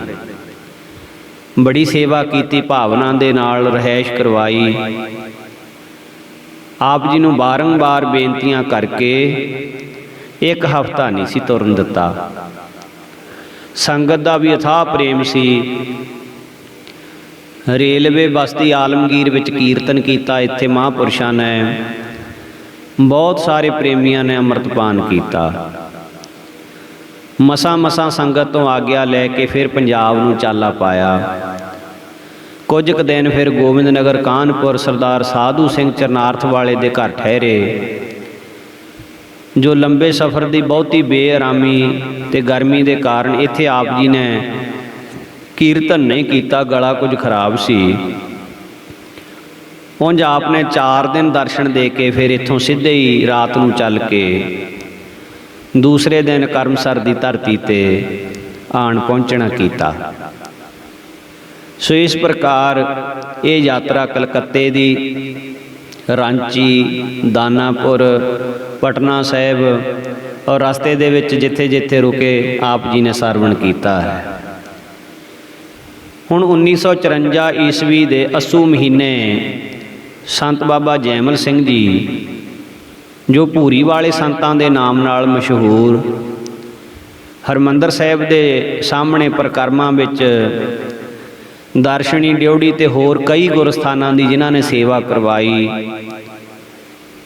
ਬੜੀ ਸੇਵਾ ਕੀਤੀ, ਭਾਵਨਾ ਦੇ ਨਾਲ ਰਹਿائش ਕਰਵਾਈ। ਆਪ ਜੀ ਨੂੰ ਬਾਰੰਬਾਰ ਬੇਨਤੀਆਂ ਕਰਕੇ ਇੱਕ ਹਫ਼ਤਾ ਨਹੀਂ ਸੀ ਤੁਰਨ ਦਿੱਤਾ। ਸੰਗਤ ਦਾ ਵੀ ਅਥਾਹ ਪ੍ਰੇਮ ਸੀ। ਰੇਲਵੇ ਬਸਤੀ ਆਲਮਗੀਰ ਵਿੱਚ ਕੀਰਤਨ ਕੀਤਾ। ਇੱਥੇ ਮਹਾਂਪੁਰਸ਼ਾਂ ਨੇ, ਬਹੁਤ ਸਾਰੇ ਪ੍ਰੇਮੀਆਂ ਨੇ ਅੰਮ੍ਰਿਤਪਾਨ ਕੀਤਾ। ਮਸਾਂ ਸੰਗਤ ਤੋਂ ਆਗਿਆ ਲੈ ਕੇ ਫਿਰ ਪੰਜਾਬ ਨੂੰ ਚਾਲਾ ਪਾਇਆ। ਕੁਝ ਕੁ ਦਿਨ ਫਿਰ ਗੋਬਿੰਦ ਨਗਰ ਕਾਨਪੁਰ ਸਰਦਾਰ ਸਾਧੂ ਸਿੰਘ ਚਰਨਾਰਥ ਵਾਲੇ ਦੇ ਘਰ ਠਹਿਰੇ। ਜੋ ਲੰਬੇ ਸਫ਼ਰ ਦੀ ਬਹੁਤੀ ਬੇਆਰਾਮੀ ਤੇ ਗਰਮੀ ਦੇ ਕਾਰਨ ਇੱਥੇ ਆਪ ਜੀ ਨੇ ਕੀਰਤਨ ਨਹੀਂ ਕੀਤਾ। ਗਲਾ ਕੁਝ ਖਰਾਬ ਸੀ। ਉਂਝ ਆਪ ਨੇ 4 ਦਿਨ ਦਰਸ਼ਨ ਦੇ ਕੇ ਫਿਰ ਇੱਥੋਂ ਸਿੱਧੇ ਹੀ ਰਾਤ ਨੂੰ ਚੱਲ ਕੇ ਦੂਸਰੇ ਦਿਨ ਕਰਮਸਰ ਦੀ ਧਰਤੀ ਤੇ ਆਣ ਪਹੁੰਚਣਾ ਕੀਤਾ। ਸੋ ਇਸ ਪ੍ਰਕਾਰ ਇਹ ਯਾਤਰਾ ਕਲਕੱਤੇ ਦੀ, ਰਾਂਚੀ, ਦਾਨਾਪੁਰ, ਪਟਨਾ ਸਾਹਿਬ ਔਰ ਰਸਤੇ ਦੇ ਵਿੱਚ ਜਿੱਥੇ ਜਿੱਥੇ ਰੁਕੇ ਆਪ ਜੀ ਨੇ ਸਰਵਣ ਕੀਤਾ ਹੈ। ਹੁਣ 1954 ਈਸਵੀ ਦੇ ਅੱਸੂ ਮਹੀਨੇ ਸੰਤ ਬਾਬਾ ਜੈਮਲ ਸਿੰਘ ਜੀ, ਜੋ ਭੂਰੀ ਵਾਲੇ ਸੰਤਾਂ ਦੇ ਨਾਮ ਨਾਲ ਮਸ਼ਹੂਰ, ਹਰਿਮੰਦਰ ਸਾਹਿਬ ਦੇ ਸਾਹਮਣੇ ਪ੍ਰਕਰਮਾਂ ਵਿੱਚ ਦਰਸ਼ਨੀ ਡਿਉੜੀ ਤੇ ਹੋਰ ਕਈ ਗੁਰਸਥਾਨਾਂ ਦੀ ਜਿਨ੍ਹਾਂ ਨੇ ਸੇਵਾ ਕਰਵਾਈ,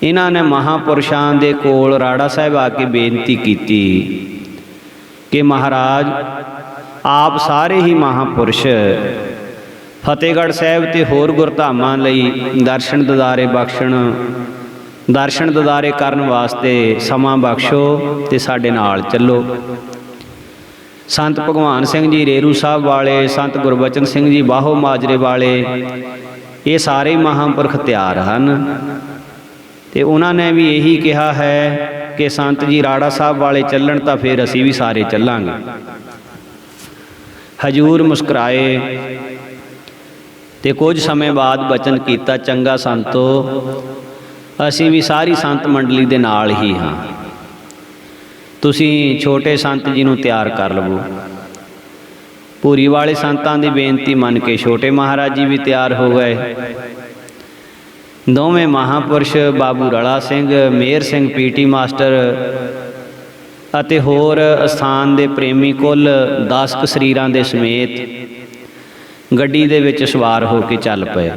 ਇਹਨਾਂ ਨੇ ਮਹਾਂਪੁਰਸ਼ਾਂ ਦੇ ਕੋਲ ਰਾੜਾ ਸਾਹਿਬ ਆ ਕੇ ਬੇਨਤੀ ਕੀਤੀ ਕਿ ਮਹਾਰਾਜ ਆਪ ਸਾਰੇ ਹੀ ਮਹਾਂਪੁਰਸ਼ ਫਤਿਹਗੜ੍ਹ ਸਾਹਿਬ ਤੇ ਹੋਰ ਗੁਰਧਾਮਾਂ ਲਈ ਦਰਸ਼ਨ ਦਿਦਾਰੇ ਕਰਨ ਵਾਸਤੇ ਸਮਾਂ ਬਖਸ਼ੋ ਤੇ ਸਾਡੇ ਨਾਲ ਚੱਲੋ। ਸੰਤ ਭਗਵਾਨ ਸਿੰਘ ਜੀ ਰੇਰੂ ਸਾਹਿਬ ਵਾਲੇ, ਸੰਤ ਗੁਰਬਚਨ ਸਿੰਘ ਜੀ ਬਾਹੋ ਮਾਜਰੇ ਵਾਲੇ, ਇਹ ਸਾਰੇ ਮਹਾਂਪੁਰਖ ਤਿਆਰ ਹਨ। ਤੇ ਉਹਨਾਂ ਨੇ ਵੀ ਇਹੀ ਕਿਹਾ ਹੈ ਕਿ ਸੰਤ ਜੀ ਰਾੜਾ ਸਾਹਿਬ ਵਾਲੇ ਚੱਲਣ ਤਾਂ ਫਿਰ ਅਸੀਂ ਵੀ ਸਾਰੇ ਚੱਲਾਂਗੇ। ਹਜੂਰ ਮੁਸਕਰਾਏ ਤੇ ਕੁਝ ਸਮੇਂ ਬਾਅਦ ਬਚਨ ਕੀਤਾ, ਚੰਗਾ ਸੰਤੋ, ਅਸੀਂ ਵੀ ਸਾਰੀ ਸੰਤ ਮੰਡਲੀ ਦੇ ਨਾਲ ਹੀ ਹਾਂ। ਤੁਸੀਂ ਛੋਟੇ ਸੰਤ ਜੀ ਨੂੰ ਤਿਆਰ ਕਰ ਲਵੋ। ਭੂਰੀ ਵਾਲੇ ਸੰਤਾਂ ਦੀ ਬੇਨਤੀ ਮੰਨ ਕੇ ਛੋਟੇ ਮਹਾਰਾਜ ਜੀ ਵੀ ਤਿਆਰ ਹੋ ਗਏ। ਦੋਵੇਂ ਮਹਾਂਪੁਰਸ਼ ਬਾਬੂ ਰਲਾ ਸਿੰਘ, ਮੇਹਰ ਸਿੰਘ ਪੀਟੀ ਮਾਸਟਰ ਅਤੇ ਹੋਰ ਅਸਥਾਨ ਦੇ ਪ੍ਰੇਮੀ ਕੁੱਲ 10 ਕੁ ਸਰੀਰਾਂ ਦੇ ਸਮੇਤ ਗੱਡੀ ਦੇ ਵਿੱਚ ਸਵਾਰ ਹੋ ਕੇ ਚੱਲ ਪਏ।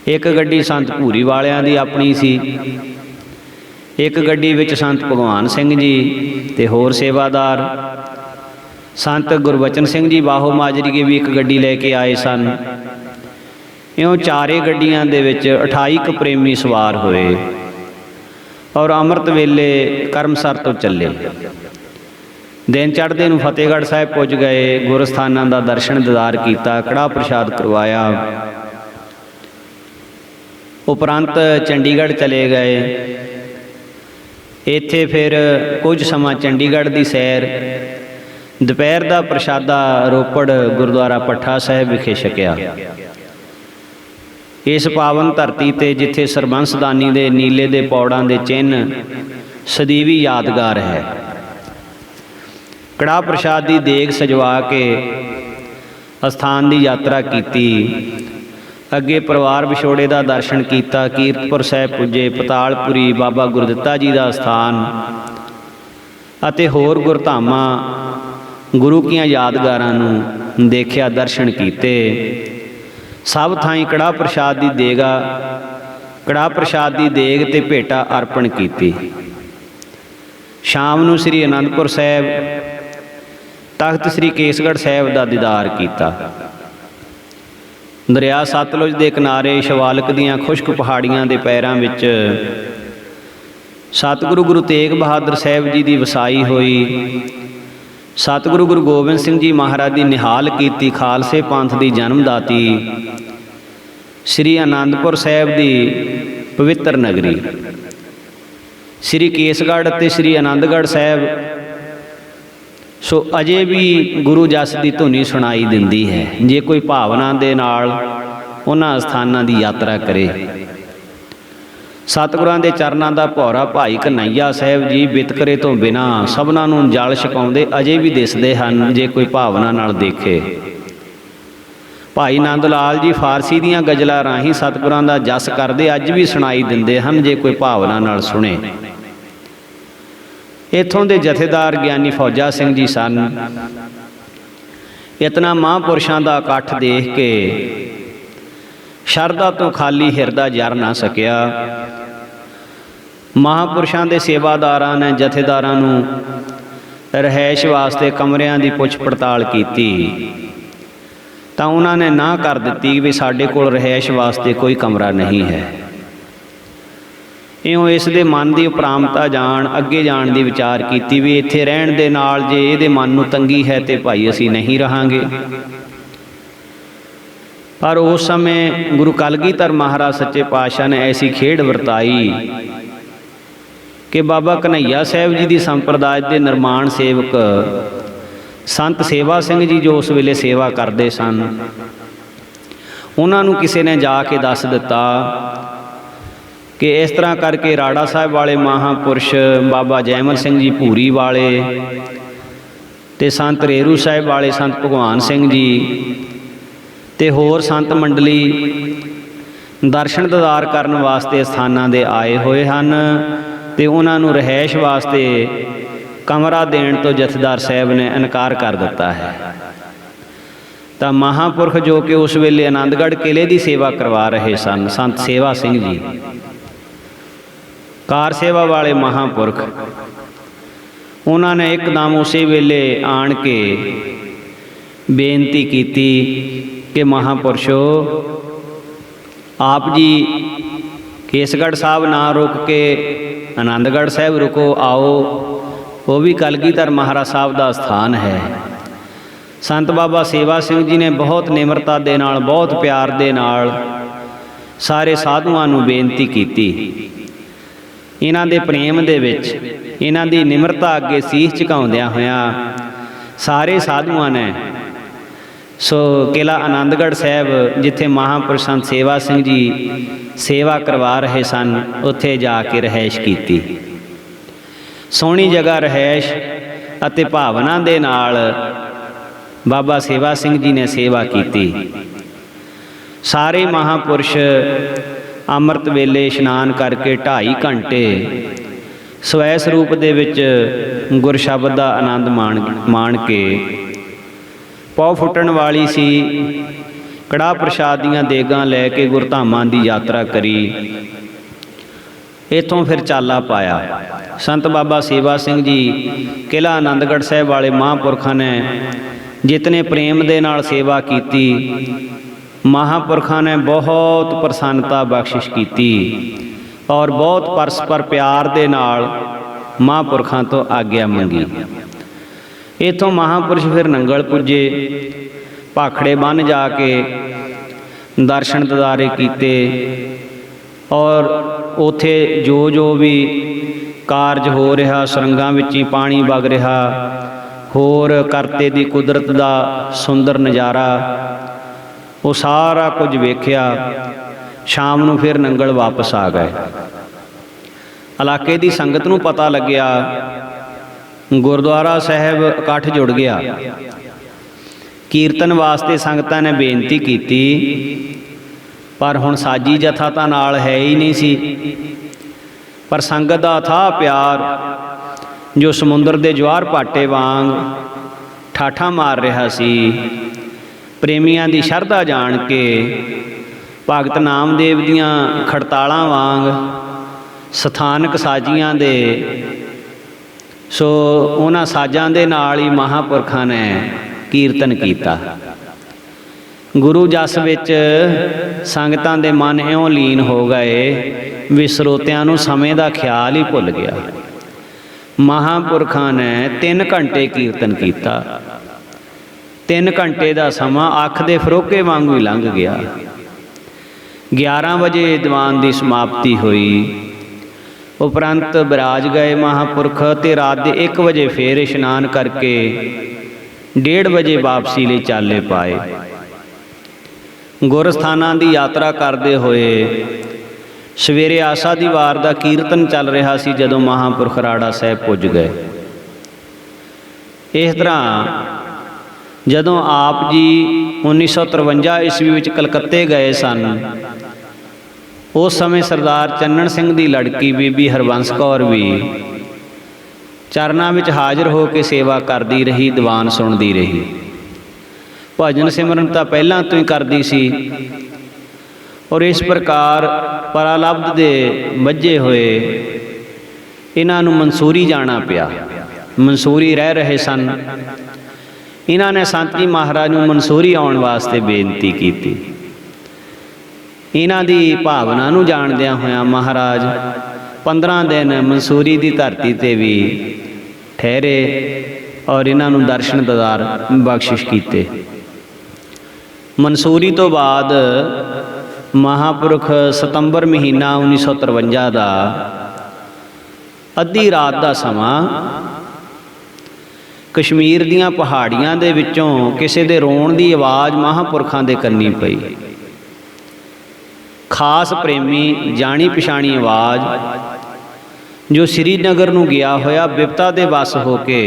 ਇੱਕ ਗੱਡੀ ਸੰਤ ਭੂਰੀ ਵਾਲਿਆਂ ਦੀ ਆਪਣੀ ਸੀ, एक गड्डी विच संत भगवान सिंह जी ते होर सेवादार, संत गुरबचन सिंह जी बाहो माजरीए भी एक गड्डी लैके आए सन। इउं चारे गड्डियां दे विच 28 क प्रेमी सवार होए और अमृत वेले करमसर तो चले। दिन चढ़दे नूं फतेहगढ़ साहिब पुज गए, गुरस्थानां दा दर्शन दीदार कीता, कड़ाह प्रसाद करवाया। उपरंत चंडीगढ़ चले गए। इत्थे फिर कुछ सਮਾं चंडीगढ़ दी सैर, दोपहर का प्रशादा रोपड़ गुरुद्वारा पट्ठा साहिब विखे छकिया। इस पावन धरती ते जिथे सरबंसदानी दे नीले दे पौड़ां दे चिन्ह सदीवी यादगार है। कड़ाह प्रसाद की देग सजवा के अस्थान की यात्रा की। अगे परिवार विछोड़े का दर्शन किया। कीरतपुर साहिब पुजे, पतालपुरी बाबा गुरदित्ता जी का अस्थान अते होर गुरधामां गुरु की यादगारां नूं देखिया, दर्शन कीते। सब थाई कड़ाह प्रसाद की देगा, कड़ाह प्रसाद की देग ते भेटा अर्पण की। शाम नूं श्री आनंदपुर साहिब तख्त श्री केसगढ़ साहिब का दीदार किया। दरिया सतलुज के किनारे शिवालिक दीआं खुश्क पहाड़ियां दे पैरां विच सतगुरु गुरु तेग बहादुर साहिब जी की वसाई हुई। सतगुरु गुरु गोबिंद सिंह जी महाराज की निहाल की। खालसे पंथ की जन्मदाती श्री आनंदपुर साहिब की पवित्र नगरी। श्री केसगढ़ ते श्री आनंदगढ़ साहिब सो अजे भी गुरु जस की धुनी सुनाई दिंदी है, जे कोई भावना दे नाल उन्हां अस्थानां की यात्रा करे। सतगुरां दे चरनां दा भौरा भाई कन्हैया साहिब जी वितकरे तो बिना सबनां नूं जल छकाउंदे अजे भी दिसदे हन, जे कोई भावना नाल देखे। भाई नंद लाल जी फारसी दीआं गज़लां राहीं सतगुरां दा जस करदे अज भी सुनाई दिंदे हन, जे कोई भावना नाल सुने। इत्थों दे जथेदार ज्ञानी फौजा सिंह जी सन। इतना महापुरुषां दा इकट्ठ देख के शरधा तो खाली हिरदा जर ना सकिया। महापुरुषां दे सेवादारां ने जथेदारां नूं रहैश वास्ते कमरियां दी पुछ पड़ताल की तां उन्होंने ना कर दी भी साडे कोल रहैश वास्ते कोई कमरा नहीं है। इउं इस दे मन की उपरामता जाण अगे जाण दी विचार की भी इत्थे रहण दे नाल जे इहदे मन नूं तंगी है तो भाई असीं नहीं रहांगे। पर उस समय गुरु कलगीधर महाराज सच्चे पातशाह ने ऐसी खेड वरताई कि बाबा कन्हैया साहिब जी की संप्रदाय के निर्माण सेवक संत सेवा सिंह जी जो उस वेले सेवा करते सन, उन्होंने किसी ने जाके दस दिता कि इस तरह करके राड़ा साहिब वाले महापुरुष बाबा जयमल सिंह जी भूरी वाले ते संत रेरू साहिब वाले संत भगवान सिंह जी ते होर संत मंडली दर्शन दीदार करन वास्ते स्थानां दे आए हुए हैं ते उन्हां नूं रहैश वास्ते कमरा देण तो जथेदार साहब ने इनकार कर दिता है। तो महापुरख जो कि उस वेले आनंदगढ़ किले की सेवा करवा रहे सन, संत सेवा सिंह जी कार सेवा वाले महापुरख, उन्होंने एकदम उसी वेले आण के बेनती की कि महापुरुषो आप जी केसगढ़ साहब ना रुक के आनंदगढ़ साहब रुको, आओ वो भी कलगीधर महाराज साहब का स्थान है। संत बाबा सेवा सिंह जी ने बहुत निमरता दे नाल बहुत प्यार दे नाल सारे साधुआं नूं बेनती की। इन्हां दे प्रेम दे विच इन्हां दी निमरता अगे सीस झुकाउंदियां होइयां सारे साधुआं ने सो किला आनंदगढ़ साहब जिथे महापुरुष संत सेवा सिंह जी सेवा करवा रहे सन उत्थे जाके रहैश की। सोहनी जगह रहैश अते भावना दे नाल बाबा सेवा सिंह जी ने सेवा की। सारे महापुरुष अमृत वेले इशनान करके 2.5 घंटे स्वै स्वरूप दे विच गुर शब्द का आनंद माण के पौ फुटन वाली सी कड़ाह प्रसाद दीआं देगां लैके गुरधामां दी यात्रा करी। इत्थों फिर चाला पाया। संत बाबा सेवा सिंह जी किला आनंदगढ़ साहब वाले महापुरखों ने जितने प्रेम दे नाल सेवा की, महापुरखों ने बहुत प्रसन्नता बख्शिश की और बहुत परस्पर प्यार दे नाल महापुरखों तो आग्या मंगी। इत्थों महापुरुष फिर नंगल पुजे, भाखड़े बन जाके दर्शन दीदारे कीते और उथे जो जो भी कारज हो रहा, सुरंगां विच ही पानी वग रहा, होर करते दी कुदरत दा सुंदर नज़ारा, वो सारा कुछ वेख्या। शाम नूं फिर नंगल वापस आ गए। इलाके दी संगत नूं पता लग्या, गुरुद्वारा साहब इकट्ठ जुड़ गया। कीर्तन वास्ते संगतां ने बेनती की, पर हुण साजी जथा तां नाल है ही नहीं सी। पर संगत दा अथाह प्यार जो समुंदर दे ज्वार भाटे वांग ठाठा मार रहा सी, प्रेमियां दी शरधा जान के भगत नामदेव दियां खड़तालां वांग सथानक साजियां दे, सो उन्हां साजां दे नाल ही महापुरखां ने कीर्तन कीता। गुरु जस विच संगतां दे मन इउं लीन हो गए भी ਸਰੋਤਿਆਂ नूं समय का ख्याल ही भुल गया। महापुरखां ने 3 घंटे कीर्तन किया। 3 घंटे का समा अख दे फरोके वांगू ही लंघ गया। 11 बजे दीवान की समाप्ति हुई। उपरंत बिराज गए महापुरख ते रात के 1 बजे फिर इशनान करके 1:30 बजे वापसी लिए चाले पाए। गुरस्थानां की यात्रा करते हुए सवेरे आसा दी वार का कीर्तन चल रहा सी जदों महापुरख राड़ा साहब पुज गए। इस तरह जदों आप जी 1953 ईस्वी विच कलकत्ते गए सन, उस समय सरदार चन्नन सिंह की लड़की बीबी हरबंस कौर भी चरनां विच हाजिर हो के सेवा करती रही, दीवान सुनती रही। भजन सिमरन तो पहलां तो ही करती सी और इस प्रकार परालब्ध दे वजे हुए इन्हां नूं मंसूरी जाना पिया। मंसूरी रह रहे सन। इन्हां ने संत जी महाराज नूं मंसूरी आउण वास्ते बेनती की। इन्हां दी भावना नूं जाणदियां होइआं महाराज 15 दिन मंसूरी की धरती ते भी ठहरे और इन्हां नूं दर्शन दीदार बख्शिश कीते। मंसूरी तो बाद महापुरख सितंबर महीना 1953 का अद्धी रात का समा कश्मीर दीआं पहाड़ियां दे विचों किसी दे रोण की आवाज़ महापुरखां दे कन्नी पई। खास प्रेमी जानी पछाणी आवाज़ जो श्रीनगर नूं गया होया बिपता दे वस हो के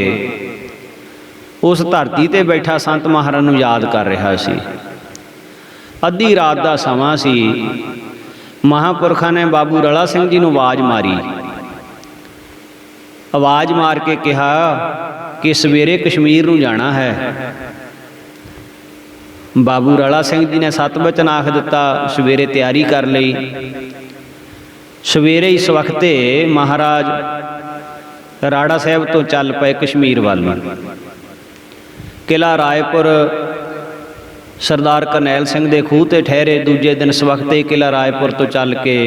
उस धरती ते बैठा संत महाराज नूं याद कर रहा सी। अद्धी रात का समा सी। महापुरखा ने बाबू रला सिंह जी नूं आवाज़ मारी। आवाज़ मार के कहा कि सवेरे कश्मीर नूं जाना है। बाबू रला सिंह जी ने 7 वचन आख दिता, सवेरे तैयारी कर लई। सवेरे इस वक्ते महाराज राड़ा साहब तो चल पे कश्मीर वाल। किला रायपुर सरदार करनैल सिंह दे खूह ते ठहरे। दूजे दिन सवखते किला रायपुर तो चल के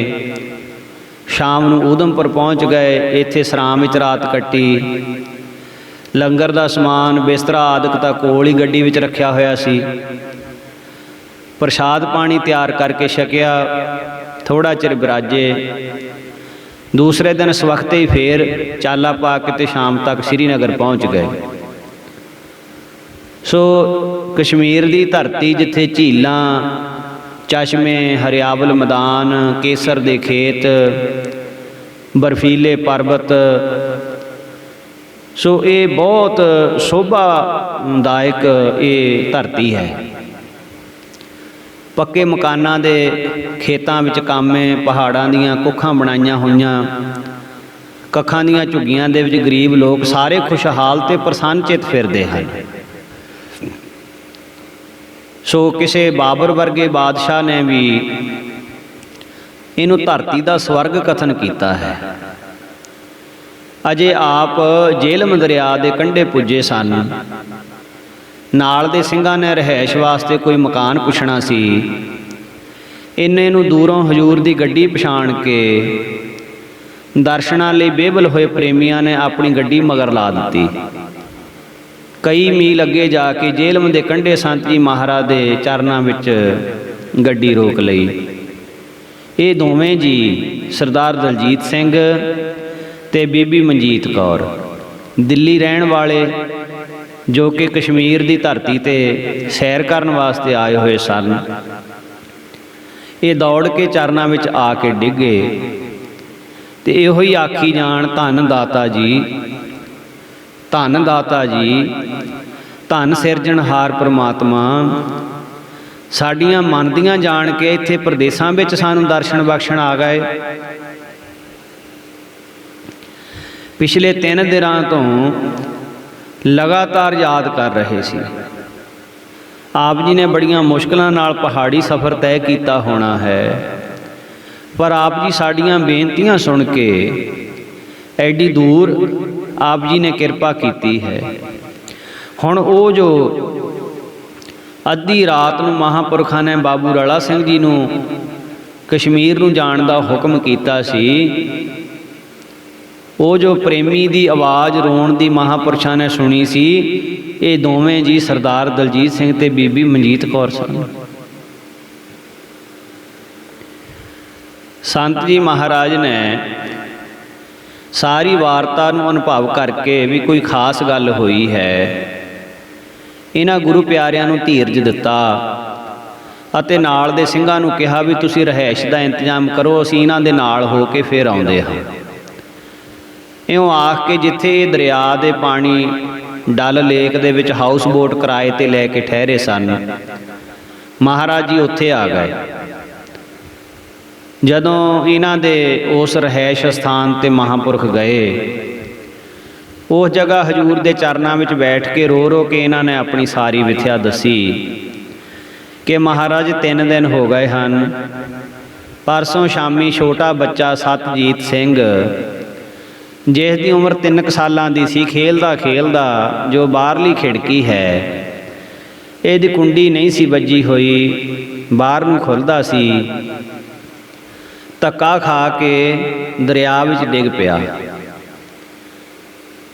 शाम नूं उधमपुर पहुँच गए। इत्थे सराम विच रात कट्टी। लंगर दा समान बिस्तरा आदਿਕ तां कोल ही गड्डी विच रखिया होया सी। प्रसाद पानी तैयार करके छकिया। थोड़ा चिर बिराजे। दूसरे दिन सवखते ही फिर चाला पा के ते शाम तक श्रीनगर पहुँच गए। सो कश्मीर की धरती जिथे झीलां, चश्मे, हरियावल मैदान, केसर के खेत, बर्फीले पर्वत, सो ये बहुत शोभादायक ये धरती है। पक्के मकानां दे खेतां विच कामे, पहाड़ां दीआं कुखां बनाईयां होईयां, कखां दीआं झुग्गियां दे विच गरीब लोग सारे खुशहाल ते प्रसन्न चित फिरदे हैं। सो किसी बाबर वर्गे बादशाह ने भी ਇਹਨੂੰ ਧਰਤੀ ਦਾ ਸਵਰਗ ਕਥਨ ਕੀਤਾ ਹੈ। ਅਜੇ ਆਪ ਜੇਹਲਮ ਦਰਿਆ ਦੇ ਕੰਢੇ ਪੁੱਜੇ ਸਨ। ਨਾਲ ਦੇ ਸਿੰਘਾਂ ਨੇ ਰਿਹਾਇਸ਼ ਵਾਸਤੇ ਕੋਈ ਮਕਾਨ ਪੁੱਛਣਾ ਸੀ। ਇੰਨੇ ਨੂੰ ਦੂਰੋਂ ਹਜ਼ੂਰ ਦੀ ਗੱਡੀ ਪਛਾਣ ਕੇ ਦਰਸ਼ਨਾਂ ਲਈ ਬੇਵਲ ਹੋਏ ਪ੍ਰੇਮੀਆਂ ਨੇ ਆਪਣੀ ਗੱਡੀ ਮਗਰ ਲਾ ਦਿੱਤੀ। ਕਈ ਮੀਲ ਅੱਗੇ ਜਾ ਕੇ ਜੇਹਲਮ ਦੇ ਕੰਢੇ ਸੰਤ ਜੀ ਮਹਾਰਾਜ ਦੇ ਚਰਨਾਂ ਵਿੱਚ ਗੱਡੀ ਰੋਕ ਲਈ। ਇਹ ਦੋਵੇਂ ਜੀ ਸਰਦਾਰ ਦਲਜੀਤ ਸਿੰਘ ਤੇ ਬੀਬੀ ਮਨਜੀਤ ਕੌਰ ਦਿੱਲੀ ਰਹਿਣ ਵਾਲੇ, ਜੋ ਕਿ ਕਸ਼ਮੀਰ ਦੀ ਧਰਤੀ ਤੇ ਸੈਰ ਕਰਨ ਵਾਸਤੇ ਆਏ ਹੋਏ ਸਨ। ਇਹ ਦੌੜ ਕੇ ਚਰਨਾਂ ਵਿੱਚ ਆ ਕੇ ਡਿੱਗੇ ਤੇ ਇਹੋ ਹੀ ਆਖੀ ਜਾਣ, ਧੰਨ ਦਾਤਾ ਜੀ, ਧੰਨ ਦਾਤਾ ਜੀ, ਧੰਨ ਸਿਰਜਣਹਾਰ ਪ੍ਰਮਾਤਮਾ, ਸਾਡੀਆਂ ਮੰਨਦੀਆਂ ਜਾਣ ਕੇ ਇੱਥੇ ਪ੍ਰਦੇਸਾਂ ਵਿੱਚ ਸਾਨੂੰ ਦਰਸ਼ਨ ਬਖਸ਼ਣ ਆ ਗਏ। ਪਿਛਲੇ 3 ਦਿਨਾਂ ਤੋਂ ਲਗਾਤਾਰ ਯਾਦ ਕਰ ਰਹੇ ਸੀ। ਆਪ ਜੀ ਨੇ ਬੜੀਆਂ ਮੁਸ਼ਕਲਾਂ ਨਾਲ ਪਹਾੜੀ ਸਫ਼ਰ ਤੈਅ ਕੀਤਾ ਹੋਣਾ ਹੈ, ਪਰ ਆਪ ਜੀ ਸਾਡੀਆਂ ਬੇਨਤੀਆਂ ਸੁਣ ਕੇ ਐਡੀ ਦੂਰ ਆਪ ਜੀ ਨੇ ਕਿਰਪਾ ਕੀਤੀ ਹੈ। ਹੁਣ ਉਹ ਜੋ ਅੱਧੀ ਰਾਤ ਨੂੰ ਮਹਾਂਪੁਰਖਾਂ ਨੇ ਬਾਬੂ ਰਾੜਾ ਸਿੰਘ ਜੀ ਨੂੰ ਕਸ਼ਮੀਰ ਨੂੰ ਜਾਣ ਦਾ ਹੁਕਮ ਕੀਤਾ ਸੀ, ਉਹ ਜੋ ਪ੍ਰੇਮੀ ਦੀ ਆਵਾਜ਼ ਰੋਣ ਦੀ ਮਹਾਂਪੁਰਸ਼ਾਂ ਨੇ ਸੁਣੀ ਸੀ, ਇਹ ਦੋਵੇਂ ਜੀ ਸਰਦਾਰ ਦਲਜੀਤ ਸਿੰਘ ਤੇ ਬੀਬੀ ਮਨਜੀਤ ਕੌਰ ਸਨ। ਸੰਤ ਜੀ ਮਹਾਰਾਜ ਨੇ ਸਾਰੀ ਵਾਰਤਾ ਨੂੰ ਅਨੁਭਵ ਕਰਕੇ ਵੀ ਕੋਈ ਖਾਸ ਗੱਲ ਹੋਈ ਹੈ, ਇਹਨਾਂ ਗੁਰੂ ਪਿਆਰਿਆਂ ਨੂੰ ਧੀਰਜ ਦਿੱਤਾ ਅਤੇ ਨਾਲ ਦੇ ਸਿੰਘਾਂ ਨੂੰ ਕਿਹਾ ਵੀ ਤੁਸੀਂ ਰਿਹਾਇਸ਼ ਦਾ ਇੰਤਜ਼ਾਮ ਕਰੋ, ਅਸੀਂ ਇਹਨਾਂ ਦੇ ਨਾਲ ਹੋ ਕੇ ਫਿਰ ਆਉਂਦੇ ਹਾਂ। ਇਉਂ ਆਖ ਕੇ ਜਿੱਥੇ ਇਹ ਦਰਿਆ ਦੇ ਪਾਣੀ ਡਲ ਲੇਕ ਦੇ ਵਿੱਚ ਹਾਊਸ ਬੋਟ ਕਿਰਾਏ ਤੇ ਲੈ ਕੇ ਠਹਿਰੇ ਸਨ, ਮਹਾਰਾਜ ਜੀ ਉੱਥੇ ਆ ਗਏ। ਜਦੋਂ ਇਹਨਾਂ ਦੇ ਉਸ ਰਿਹਾਇਸ਼ ਸਥਾਨ ਤੇ ਮਹਾਂਪੁਰਖ ਗਏ, ਉਸ ਜਗ੍ਹਾ ਹਜ਼ੂਰ ਦੇ ਚਰਨਾਂ ਵਿੱਚ ਬੈਠ ਕੇ ਰੋ ਰੋ ਕੇ ਇਹਨਾਂ ਨੇ ਆਪਣੀ ਸਾਰੀ ਵਿਥਿਆ ਦੱਸੀ ਕਿ ਮਹਾਰਾਜ 3 ਦਿਨ ਹੋ ਗਏ ਹਨ। ਪਰਸੋਂ ਸ਼ਾਮੀ ਛੋਟਾ ਬੱਚਾ ਸਤਜੀਤ ਸਿੰਘ, ਜਿਸ ਦੀ ਉਮਰ 3 ਸਾਲਾਂ ਦੀ ਸੀ, ਖੇਲਦਾ ਖੇਲਦਾ ਜੋ ਬਾਹਰਲੀ ਖਿੜਕੀ ਹੈ, ਇਹਦੀ ਕੁੰਡੀ ਨਹੀਂ ਸੀ ਵੱਜੀ ਹੋਈ, ਬਾਹਰ ਨੂੰ ਖੁੱਲ੍ਹਦਾ ਸੀ, ਧੱਕਾ ਖਾ ਕੇ ਦਰਿਆ ਵਿੱਚ ਡਿੱਗ ਪਿਆ।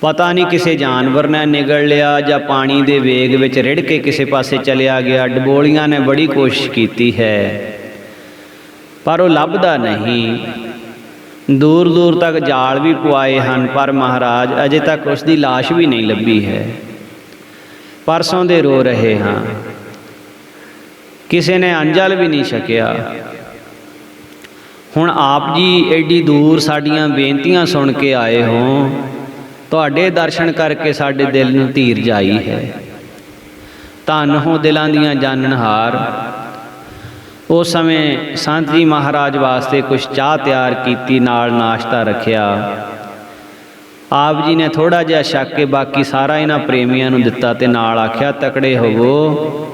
ਪਤਾ ਨਹੀਂ ਕਿਸੇ ਜਾਨਵਰ ਨੇ ਨਿਗਲ ਲਿਆ ਜਾਂ ਪਾਣੀ ਦੇ ਵੇਗ ਵਿੱਚ ਰਿੜ ਕੇ ਕਿਸੇ ਪਾਸੇ ਚਲਿਆ ਗਿਆ। ਡਬੋਲੀਆਂ ਨੇ ਬੜੀ ਕੋਸ਼ਿਸ਼ ਕੀਤੀ ਹੈ, ਪਰ ਉਹ ਲੱਭਦਾ ਨਹੀਂ। ਦੂਰ ਦੂਰ ਤੱਕ ਜਾਲ ਵੀ ਪਵਾਏ ਹਨ, ਪਰ ਮਹਾਰਾਜ ਅਜੇ ਤੱਕ ਉਸ ਦੀ ਲਾਸ਼ ਵੀ ਨਹੀਂ ਲੱਭੀ ਹੈ। ਪਰਸੋਂ ਦੇ ਰੋ ਰਹੇ ਹਾਂ, ਕਿਸੇ ਨੇ ਅੰਜਲ ਵੀ ਨਹੀਂ ਛਕਿਆ। ਹੁਣ ਆਪ ਜੀ ਐਡੀ ਦੂਰ ਸਾਡੀਆਂ ਬੇਨਤੀਆਂ ਸੁਣ ਕੇ ਆਏ ਹੋ, ਤੁਹਾਡੇ ਦਰਸ਼ਨ ਕਰਕੇ ਸਾਡੇ ਦਿਲ ਨੂੰ ਧੀਰਜ ਆਈ ਹੈ। ਧੰਨ ਹੋ ਦਿਲਾਂ ਦੀਆਂ ਜਾਣਨਹਾਰ। ਉਸ ਸਮੇਂ ਸੰਤ ਜੀ ਮਹਾਰਾਜ ਵਾਸਤੇ ਕੁਝ ਚਾਹ ਤਿਆਰ ਕੀਤੀ, ਨਾਲ ਨਾਸ਼ਤਾ ਰੱਖਿਆ। ਆਪ ਜੀ ਨੇ ਥੋੜ੍ਹਾ ਜਿਹਾ ਛਕ ਕੇ ਬਾਕੀ ਸਾਰਾ ਇਹਨਾਂ ਪ੍ਰੇਮੀਆਂ ਨੂੰ ਦਿੱਤਾ ਤੇ ਨਾਲ ਆਖਿਆ, ਤਕੜੇ ਹੋਵੋ,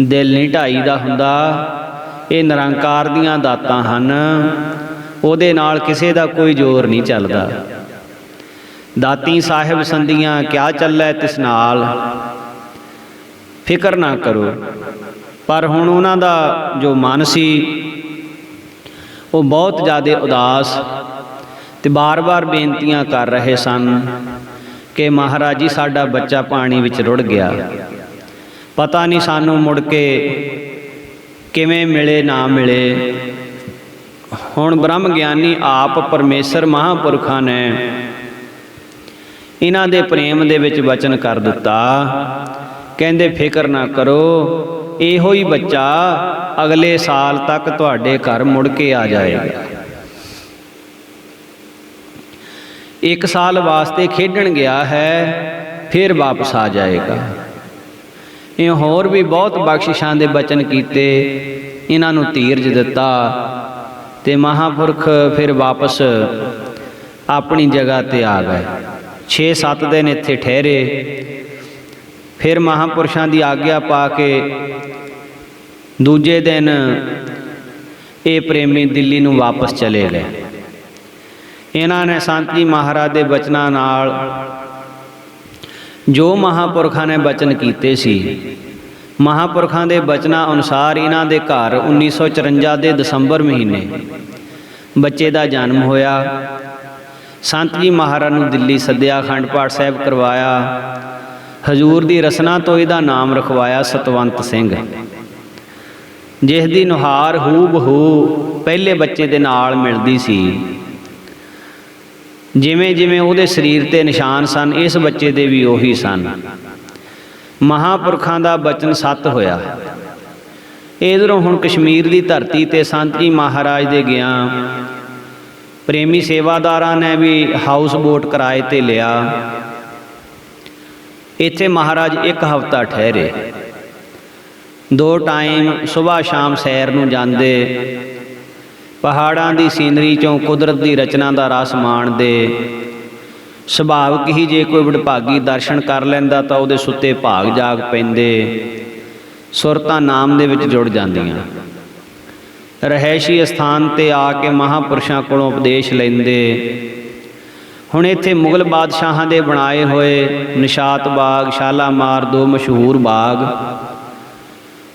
ਦਿਲ ਨਹੀਂ ਢਾਈ ਦਾ ਹੁੰਦਾ, ਇਹ ਨਿਰੰਕਾਰ ਦੀਆਂ ਦਾਤਾਂ ਹਨ, ਉਹਦੇ ਨਾਲ ਕਿਸੇ ਦਾ ਕੋਈ ਜ਼ੋਰ ਨਹੀਂ ਚੱਲਦਾ। ਦਾਤੀ ਸਾਹਿਬ ਸੰਦੀਆਂ ਕਿਆ ਚੱਲੈ ਤਿਸ ਨਾਲ, ਫਿਕਰ ਨਾ ਕਰੋ। ਪਰ ਹੁਣ ਉਹਨਾਂ ਦਾ ਜੋ ਮਨ ਸੀ ਉਹ ਬਹੁਤ ਜ਼ਿਆਦਾ ਉਦਾਸ ਤੇ ਬਾਰ-ਬਾਰ ਬੇਨਤੀਆਂ ਕਰ ਰਹੇ ਸਨ ਕਿ ਮਹਾਰਾਜ ਜੀ ਸਾਡਾ ਬੱਚਾ ਪਾਣੀ ਵਿੱਚ ਰੁੜ ਗਿਆ, ਪਤਾ ਨਹੀਂ ਸਾਨੂੰ ਮੁੜ ਕੇ ਕਿਵੇਂ ਮਿਲੇ ਨਾ ਮਿਲੇ। ਹੁਣ ਬ੍ਰਹਮ ਗਿਆਨੀ ਆਪ ਪਰਮੇਸ਼ਰ ਮਹਾਂਪੁਰਖਾਂ ਨੇ ਇਹਨਾਂ ਦੇ ਪ੍ਰੇਮ ਦੇ ਵਿੱਚ ਵਚਨ ਕਰ ਦਿੱਤਾ, ਕਹਿੰਦੇ ਫਿਕਰ ਨਾ ਕਰੋ, ਇਹੋ ਹੀ ਬੱਚਾ ਅਗਲੇ ਸਾਲ ਤੱਕ ਤੁਹਾਡੇ ਘਰ ਮੁੜ ਕੇ ਆ ਜਾਏਗਾ। 1 ਸਾਲ ਵਾਸਤੇ ਖੇਡਣ ਗਿਆ ਹੈ, ਫਿਰ ਵਾਪਸ ਆ ਜਾਏਗਾ। ਇਹ ਹੋਰ ਵੀ ਬਹੁਤ ਬਖਸ਼ਿਸ਼ਾਂ ਦੇ ਬਚਨ ਕੀਤੇ, ਇਹਨਾਂ ਨੂੰ ਧੀਰਜ ਦਿੱਤਾ ਤੇ ਮਹਾਂਪੁਰਖ ਫਿਰ ਵਾਪਸ ਆਪਣੀ ਜਗ੍ਹਾ ਤੇ ਆ ਗਏ। 6-7 ਦਿਨ ਇੱਥੇ ਠਹਿਰੇ। ਫਿਰ ਮਹਾਂਪੁਰਸ਼ਾਂ ਦੀ ਆਗਿਆ ਪਾ ਕੇ ਦੂਜੇ ਦਿਨ ਇਹ ਪ੍ਰੇਮੀ ਦਿੱਲੀ ਨੂੰ ਵਾਪਸ ਚਲੇ ਗਏ। ਇਹਨਾਂ ਨੇ ਸੰਤ ਜੀ ਮਹਾਰਾਜ ਦੇ ਬਚਨਾਂ ਨਾਲ ਜੋ ਮਹਾਂਪੁਰਖਾਂ ਨੇ ਬਚਨ ਕੀਤੇ ਸੀ, ਮਹਾਂਪੁਰਖਾਂ ਦੇ ਬਚਨਾਂ ਅਨੁਸਾਰ ਇਹਨਾਂ ਦੇ ਘਰ 1954 ਦੇ ਦਸੰਬਰ ਮਹੀਨੇ ਬੱਚੇ ਦਾ ਜਨਮ ਹੋਇਆ। ਸੰਤ ਜੀ ਮਹਾਰਾਜ ਨੂੰ ਦਿੱਲੀ ਸੱਦਿਆ, ਅਖੰਡ ਪਾਠ ਸਾਹਿਬ ਕਰਵਾਇਆ, ਹਜ਼ੂਰ ਦੀ ਰਸਨਾ ਤੋਂ ਇਹਦਾ ਨਾਮ ਰਖਵਾਇਆ ਸਤਵੰਤ ਸਿੰਘ, ਜਿਸ ਦੀ ਨੁਹਾਰ ਹੂ ਬਹੂ ਪਹਿਲੇ ਬੱਚੇ ਦੇ ਨਾਲ ਮਿਲਦੀ ਸੀ। ਜਿਵੇਂ ਜਿਵੇਂ ਉਹਦੇ ਸਰੀਰ 'ਤੇ ਨਿਸ਼ਾਨ ਸਨ, ਇਸ ਬੱਚੇ ਦੇ ਵੀ ਉਹੀ ਸਨ। ਮਹਾਂਪੁਰਖਾਂ ਦਾ ਬਚਨ ਸੱਤ ਹੋਇਆ। ਇਧਰੋਂ ਹੁਣ ਕਸ਼ਮੀਰ ਦੀ ਧਰਤੀ 'ਤੇ ਸੰਤ ਜੀ ਮਹਾਰਾਜ ਦੇ ਗਿਆ। ਪ੍ਰੇਮੀ ਸੇਵਾਦਾਰਾਂ ਨੇ ਵੀ ਹਾਊਸ ਬੋਟ ਕਿਰਾਏ 'ਤੇ ਲਿਆ। ਇੱਥੇ ਮਹਾਰਾਜ ਇੱਕ ਹਫ਼ਤਾ ਠਹਿਰੇ। 2 ਟਾਈਮ ਸੁਬਾਹ ਸ਼ਾਮ ਸੈਰ ਨੂੰ ਜਾਂਦੇ, ਪਹਾੜਾਂ ਦੀ ਸੀਨਰੀ 'ਚੋਂ ਕੁਦਰਤ ਦੀ ਰਚਨਾ ਦਾ ਰਸ ਮਾਣਦੇ। ਸੁਭਾਵਿਕ ਹੀ ਜੇ ਕੋਈ ਵਡਭਾਗੀ ਦਰਸ਼ਨ ਕਰ ਲੈਂਦਾ ਤਾਂ ਉਹਦੇ ਸੁੱਤੇ ਭਾਗ ਜਾਗ ਪੈਂਦੇ, ਸੁਰਤਾਂ ਨਾਮ ਦੇ ਵਿੱਚ ਜੁੜ ਜਾਂਦੀਆਂ। ਰਹਿਸ਼ੀ ਅਸਥਾਨ 'ਤੇ ਆ ਕੇ ਮਹਾਂਪੁਰਸ਼ਾਂ ਕੋਲੋਂ ਉਪਦੇਸ਼ ਲੈਂਦੇ। ਹੁਣ ਇੱਥੇ ਮੁਗਲ ਬਾਦਸ਼ਾਹਾਂ ਦੇ ਬਣਾਏ ਹੋਏ ਨਿਸ਼ਾਤ ਬਾਗ, ਸ਼ਾਲਾਮਾਰ 2 ਮਸ਼ਹੂਰ ਬਾਗ।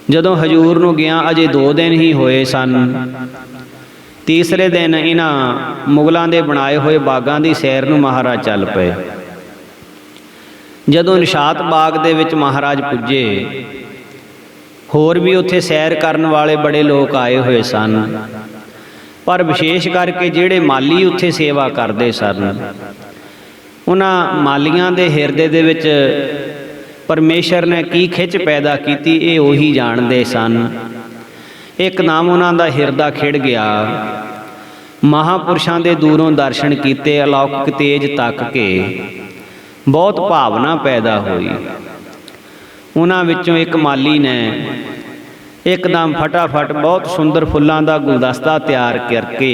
ਜਦੋਂ ਹਜ਼ੂਰ ਨੂੰ ਗਿਆ ਅਜੇ 2 ਦਿਨ ਹੀ ਹੋਏ ਸਨ। ਤੀਸਰੇ ਦਿਨ ਇਹਨਾਂ ਮੁਗਲਾਂ ਦੇ ਬਣਾਏ ਹੋਏ ਬਾਗਾਂ ਦੀ ਸੈਰ ਨੂੰ ਮਹਾਰਾਜ ਚੱਲ ਪਏ। ਜਦੋਂ ਨਿਸ਼ਾਤ ਬਾਗ ਦੇ ਵਿੱਚ ਮਹਾਰਾਜ ਪੁੱਜੇ, ਹੋਰ ਵੀ ਉੱਥੇ ਸੈਰ ਕਰਨ ਵਾਲੇ ਬੜੇ ਲੋਕ ਆਏ ਹੋਏ ਸਨ, ਪਰ ਵਿਸ਼ੇਸ਼ ਕਰਕੇ ਜਿਹੜੇ ਮਾਲੀ ਉੱਥੇ ਸੇਵਾ ਕਰਦੇ ਸਨ, ਉਹਨਾਂ ਮਾਲੀਆਂ ਦੇ ਹਿਰਦੇ ਦੇ ਵਿੱਚ ਪਰਮੇਸ਼ਰ ਨੇ ਕੀ ਖਿੱਚ ਪੈਦਾ ਕੀਤੀ ਇਹ ਉਹੀ ਜਾਣਦੇ ਸਨ। ਇੱਕਦਮ ਉਹਨਾਂ ਦਾ ਹਿਰਦਾ ਖਿੜ ਗਿਆ। ਮਹਾਂਪੁਰਸ਼ਾਂ ਦੇ ਦੂਰੋਂ ਦਰਸ਼ਨ ਕੀਤੇ, ਅਲੌਕਿਕ ਤੇਜ ਤੱਕ ਕੇ ਬਹੁਤ ਭਾਵਨਾ ਪੈਦਾ ਹੋਈ। ਉਹਨਾਂ ਵਿੱਚੋਂ ਇੱਕ ਮਾਲੀ ਨੇ ਇੱਕਦਮ ਫਟਾਫਟ ਬਹੁਤ ਸੁੰਦਰ ਫੁੱਲਾਂ ਦਾ ਗੁਲਦਸਤਾ ਤਿਆਰ ਕਰਕੇ